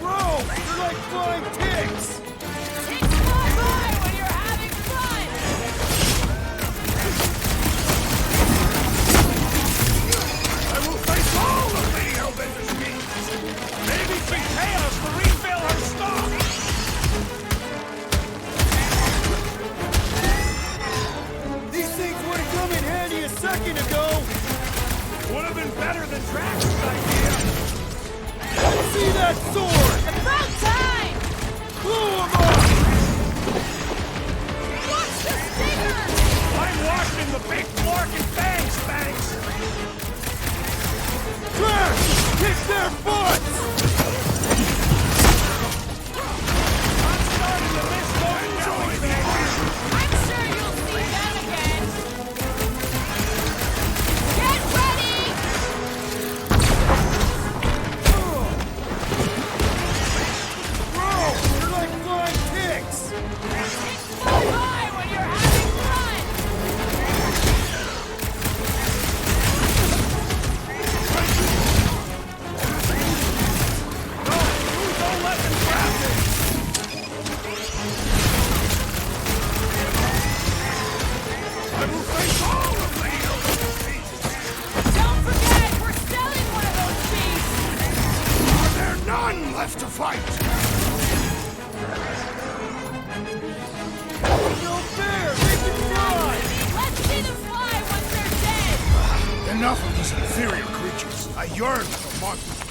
Whoa, they're like flying ticks. It's fly by when you're having fun! I will face all of Lady Hellbender's needs. Maybe she pay us to refill her stock! These things would have come in handy a second ago. Would have been better than Drax's idea! See that sword? About time! Blew 'em up. Watch the stinger! I'm watching the big fork and fangs, thanks! Drax, kick their butts. I'm starting to miss those jelly things! I'm sure you'll see them again! Get ready! Whoa, they're like flying ticks. It's fly by when you're having fun! Don't let them grab me! I will face all of Lady Hellbender's needs. Don't forget, we're selling one of those beasts! Are there none left to fight? Enough of these inferior creatures. I yearn for monsters.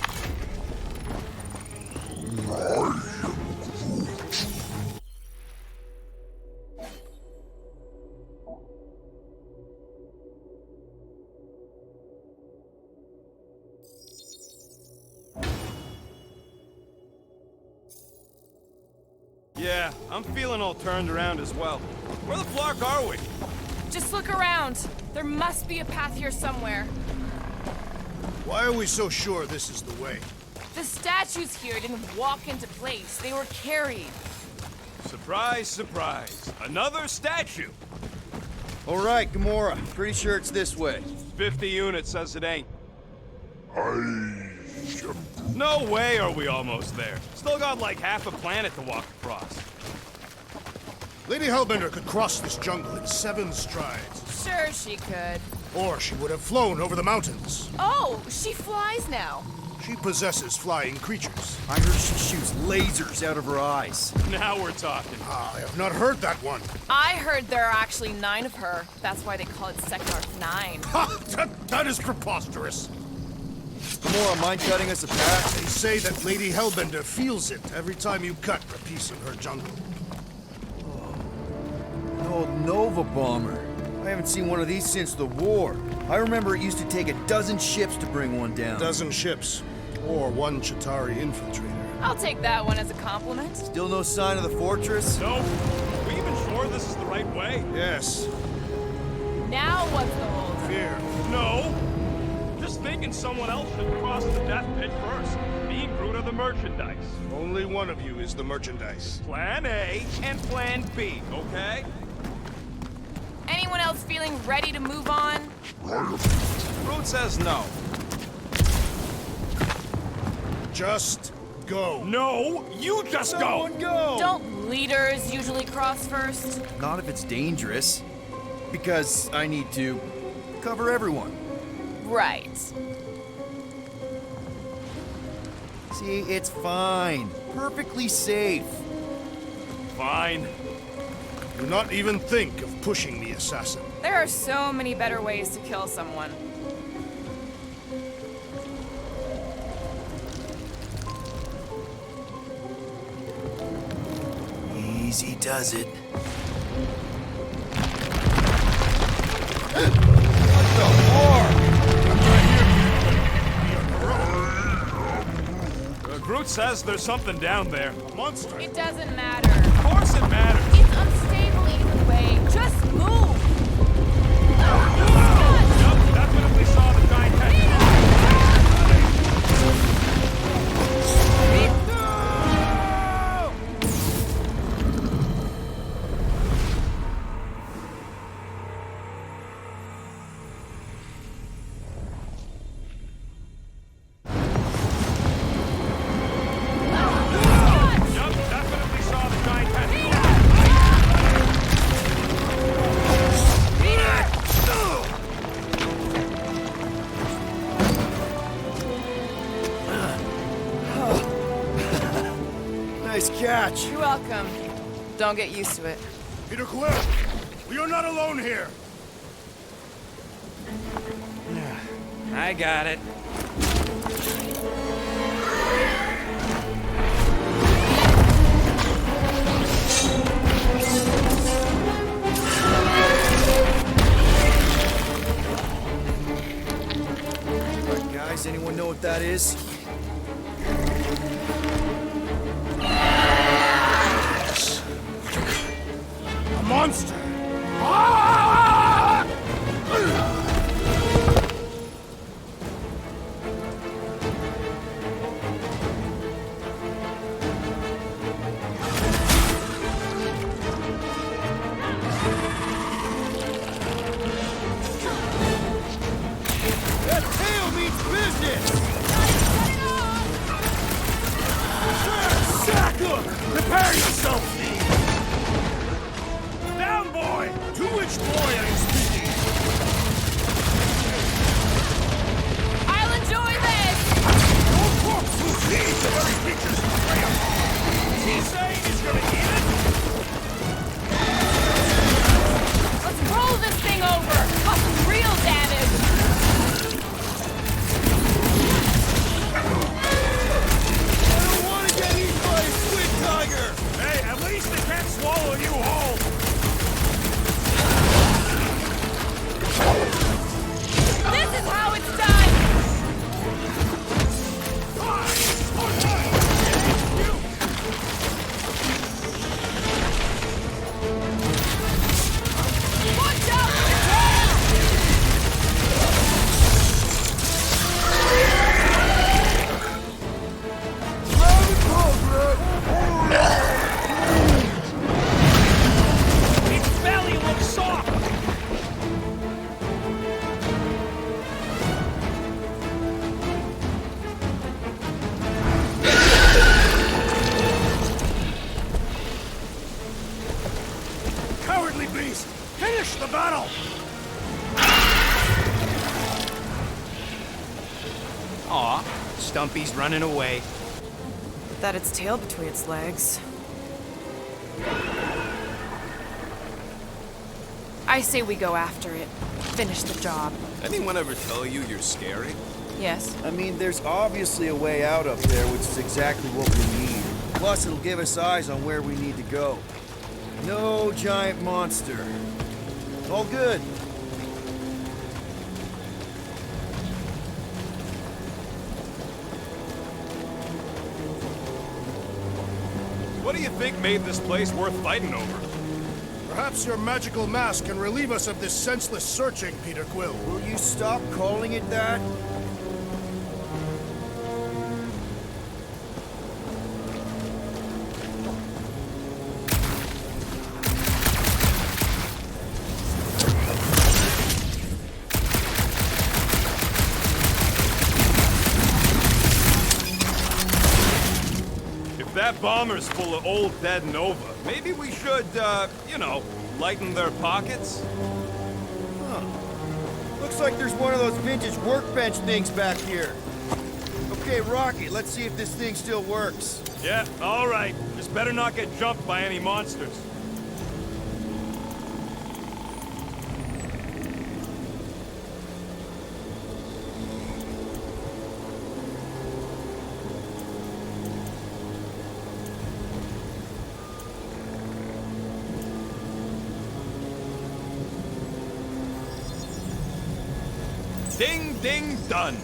Yeah, I'm feeling all turned around as well. Where the flark are we? Just look around. There must be a path here somewhere. Why are we so sure this is the way? The statues here didn't walk into place. They were carried. Surprise, surprise. Another statue. All right, Gamora. Pretty sure it's this way. 50 units says it ain't. I jump. No way are we almost there. Still got like half a planet to walk across. Lady Hellbender could cross this jungle in 7 strides. Sure she could. Or she would have flown over the mountains. Oh, she flies now. She possesses flying creatures. I heard she shoots lasers out of her eyes. Now we're talking. I have not heard that one. I heard there are actually 9 of her. That's why they call it Secnarf 9. Ha! That is preposterous. Gamora, mind cutting us a path? They say that Lady Hellbender feels it every time you cut a piece of her jungle. An old Nova bomber. I haven't seen one of these since the war. I remember it used to take a dozen ships to bring one down. A dozen ships. Or 1 Chitauri infiltrator. I'll take that one as a compliment. Still no sign of the fortress? No. Are we even sure this is the right way? Yes. Now what's the hold? Fear. No. Just thinking someone else should cross the death pit first. Me and Groot are the merchandise. Only one of you is the merchandise. Plan A and Plan B, okay? Anyone else feeling ready to move on? Groot says no. Just go. No, you just go. Someone go! Don't leaders usually cross first? Not if it's dangerous. Because I need to cover everyone. Right. See, it's fine. Perfectly safe. Fine. Do not even think of pushing the assassin. There are so many better ways to kill someone. Easy does it. Groot says there's something down there. Monster. It doesn't matter. Of course it matters. It's unstable either way. Just move! Yup, definitely saw the giant Nice catch. You're welcome. Don't get used to it. Peter Quill, we are not alone here. I got it. Alright, guys, anyone know what that is? A monster. That tail means business! Sackhook! Prepare yourself! down, boy! To which boy are you speaking? I'll enjoy this! Your corpse will feed the very creatures you prey upon. He saying he's gonna eat it? Let's roll this thing over! Cause some real damage! Stumpy's running away. That its tail between its legs. I say we go after it. Finish the job. Anyone ever tell you you're scary? Yes. I mean, there's obviously a way out up there, which is exactly what we need. Plus, it'll give us eyes on where we need to go. No giant monster. All good. What do you think made this place worth fighting over? Perhaps your magical mask can relieve us of this senseless searching, Peter Quill. Will you stop calling it that? If that bomber's full of old dead Nova, maybe we should, you know, lighten their pockets? Looks like there's one of those vintage workbench things back here. Okay, Rocky, let's see if this thing still works. Yeah, all right. Just better not get jumped by any monsters. Ding, ding, done.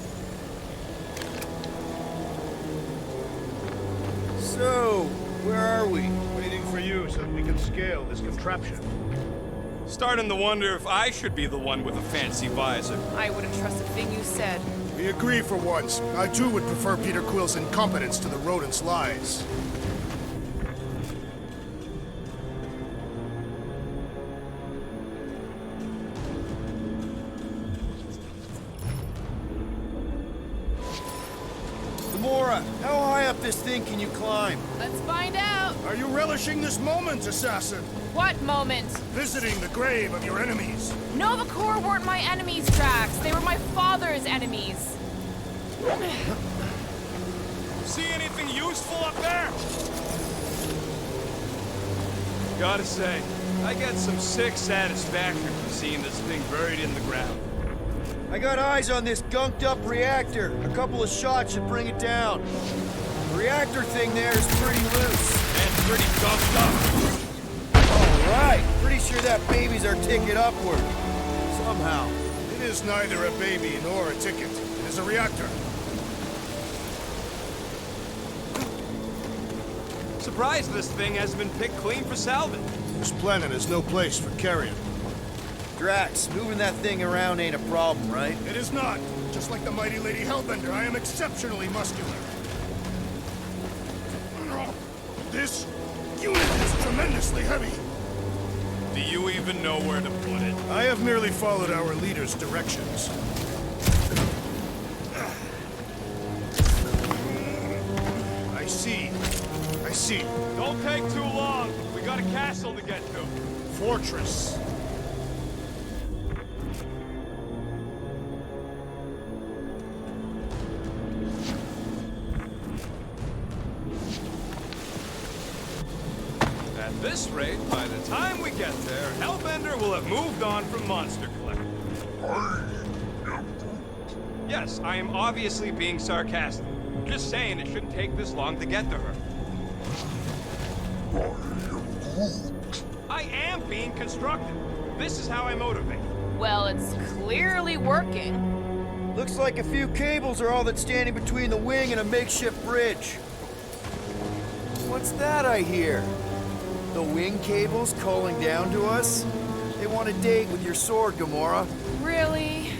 So, where are we? Waiting for you so that we can scale this contraption. Starting to wonder if I should be the one with a fancy visor. I wouldn't trust a thing you said. We agree for once. I too would prefer Peter Quill's incompetence to the rodent's lies. Gamora, how high up this thing can you climb? Let's find out. Are you relishing this moment, assassin? What moment? Visiting the grave of your enemies. Nova Corps weren't my enemies, Drax. They were my father's enemies. See anything useful up there? Gotta say, I get some sick satisfaction from seeing this thing buried in the ground. I got eyes on this gunked up reactor. A couple of shots should bring it down. The reactor thing there is pretty loose. And pretty gunked up. All right, pretty sure that baby's our ticket upward. Somehow. It is neither a baby nor a ticket. It is a reactor. Surprised this thing hasn't been picked clean for salvage. This planet has no place for carrion. Drax, moving that thing around ain't a problem, right? It is not. Just like the mighty Lady Hellbender, I am exceptionally muscular. This unit is tremendously heavy. Do you even know where to put it? I have merely followed our leader's directions. I see. I see. Don't take too long. We got a castle to get to. Fortress. At this rate, by the time we get there, Hellbender will have moved on from Monster Collector. Yes, I am obviously being sarcastic. Just saying it shouldn't take this long to get to her. I am being constructive. This is how I motivate. Well, it's clearly working. Looks like a few cables are all that's standing between the wing and a makeshift bridge. What's that I hear? The wing cables calling down to us? They want a date with your sword, Gamora. Really?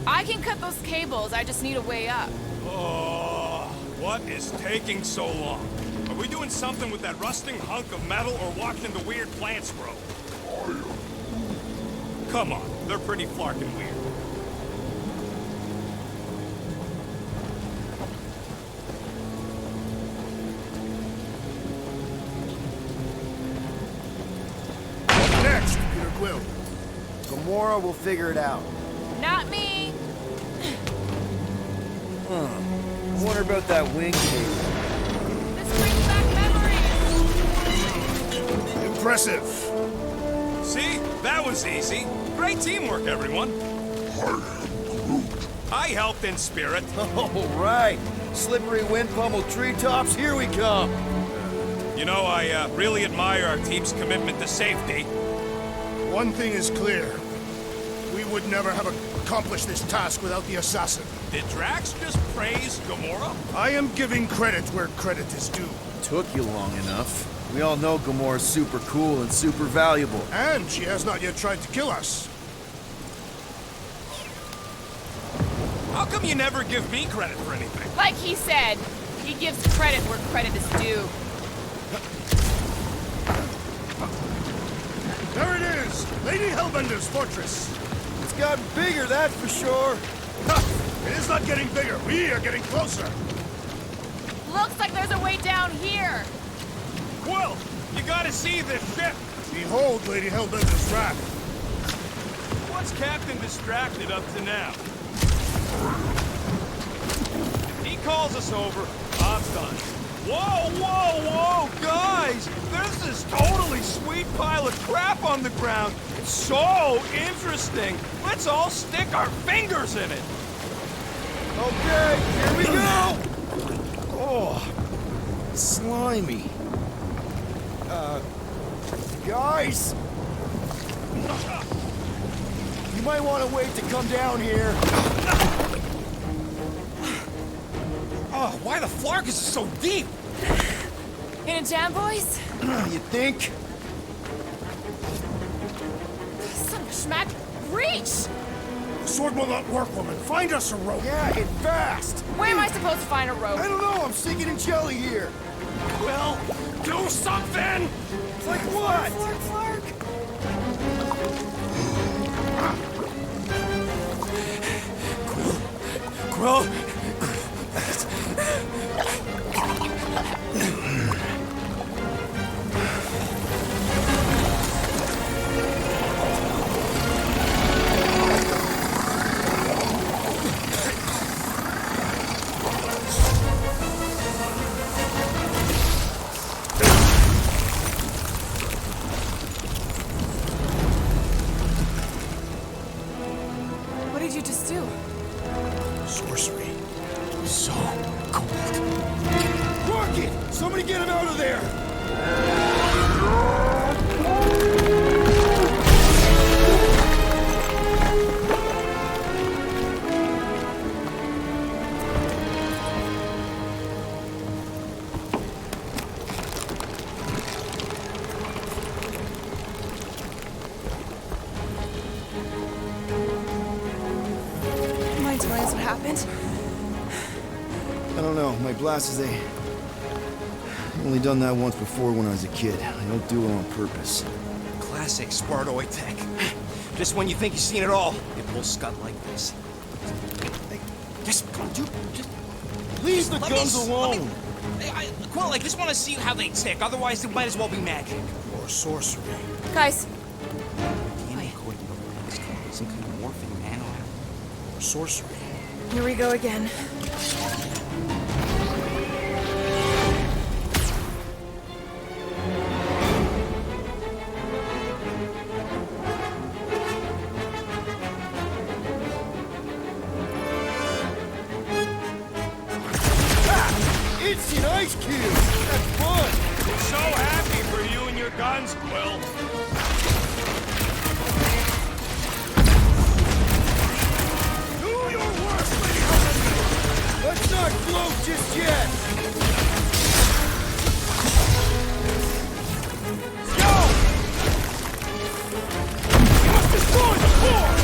I can cut those cables, I just need a way up. Oh, what is taking so long? Are we doing something with that rusting hunk of metal or watching the weird plants grow? Come on, they're pretty flarkin' weird. Next, Peter Quill. Gamora will figure it out. Not me. I wonder about that wing cable. This brings back memories! Impressive. See? That was easy. Great teamwork, everyone. I helped in spirit. All right. Slippery wind pummeled treetops, here we come. You know, I really admire our team's commitment to safety. One thing is clear. We would never have accomplished this task without the assassin. Did Drax just praise Gamora? I am giving credit where credit is due. Took you long enough. We all know Gamora's super cool and super valuable. And she has not yet tried to kill us. How come you never give me credit for anything? Like he said, he gives credit where credit is due. There it is! Lady Hellbender's fortress! It's gotten bigger, that's for sure. Ha! It is not getting bigger, we are getting closer! Looks like there's a way down here. Quill, you gotta see this ship. Behold Lady Hellbender's wrath. What's Captain Distracted up to now? If he calls us over, I'm done. Whoa, whoa, whoa, guys! There's this totally sweet pile of crap on the ground. It's so interesting. Let's all stick our fingers in it. Okay, here we go! Oh, slimy. Guys! You might want to wait to come down here. Oh, why the flark is it so deep? In a jam, boys? You think? Son of a schmack, reach! The sword will not work, woman. Find us a rope. Yeah, and fast! Where am I supposed to find a rope? I don't know, I'm sinking in jelly here. Well, do something! Like what? Quill, What did you just do? Sorcery. So cold. Rocket! Somebody get him out of there! Mind telling us what happened? I don't know, my blast is I've only done that once before when I was a kid. I don't do it on purpose. Classic Spartoid tech. Just when you think you've seen it all, it pulls scud like this. Hey, just come on, dude. Just Leave the let guns me, alone! Quill, I just want to see how they tick. Otherwise, it might as well be magic. Or sorcery. Guys, DNA coding programs, some kind of morphing nano. Or sorcery. here we go again. Instant ice cube! That's fun! so happy for you and your guns, Quill. Do your worst, Lady Hellbender! Let's not float just yet! Go! You must destroy the core!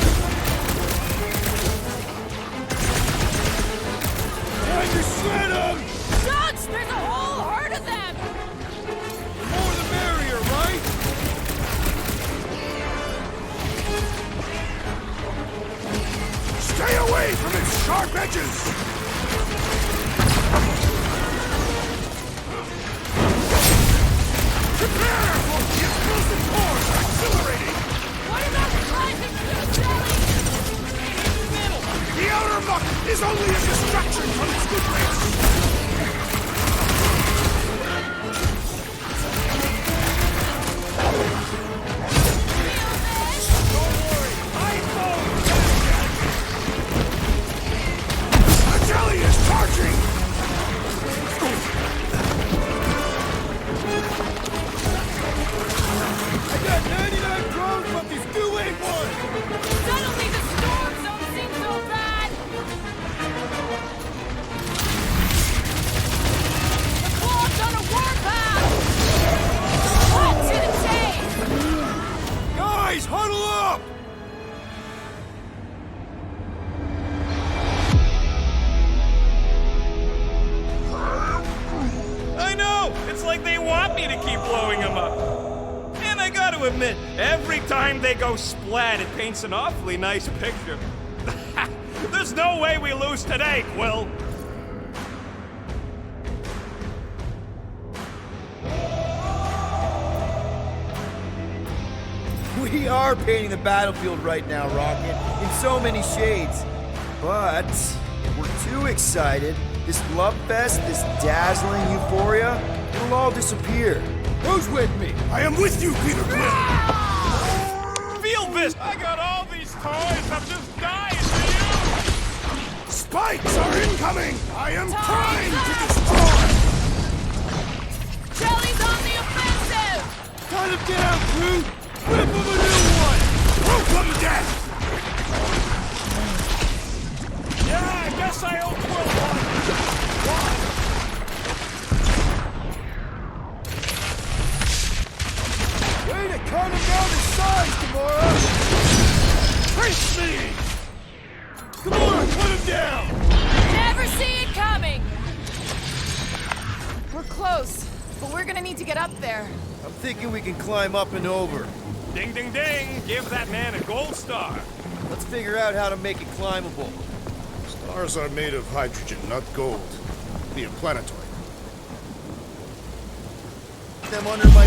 Time to shred him! Dodge! There's a whole herd of them! The more the merrier, right? Stay away from its sharp edges! Prepare for the explosive force accelerating! What about the rising jelly? The outer muck is only a distraction from its good race! The jelly is charging! I got 99 drones from these 281! Suddenly the storms don't seem so bad! The claw's on a warpath! What to the taste! Guys, huddle up! I know! It's like they want me to keep blowing them up. And I gotta admit, every time they go splat, it paints an awfully nice picture. There's no way we lose today, Quill. We are painting the battlefield right now, Rocket, in so many shades. But we're too excited. This love fest, this dazzling euphoria, it'll all disappear. Who's with me? I am with you, Peter Quill! Feel this! I got all these toys, I'm just dying for you! Spikes are incoming! I am trying to destroy! Jelly's on the offensive! Cut him down, Groot! Whip him a new one! Rope them death! Yeah, I guess I owe Quill one. Way to cut him down to size, Gamora! Face me! Gamora, cut him down! Never see it coming! We're close, but we're gonna need to get up there. I'm thinking we can climb up and over. Ding, ding, ding! Give that man a gold star. Let's figure out how to make it climbable. Stars are made of hydrogen, not gold. Be a planetoid. Them under my...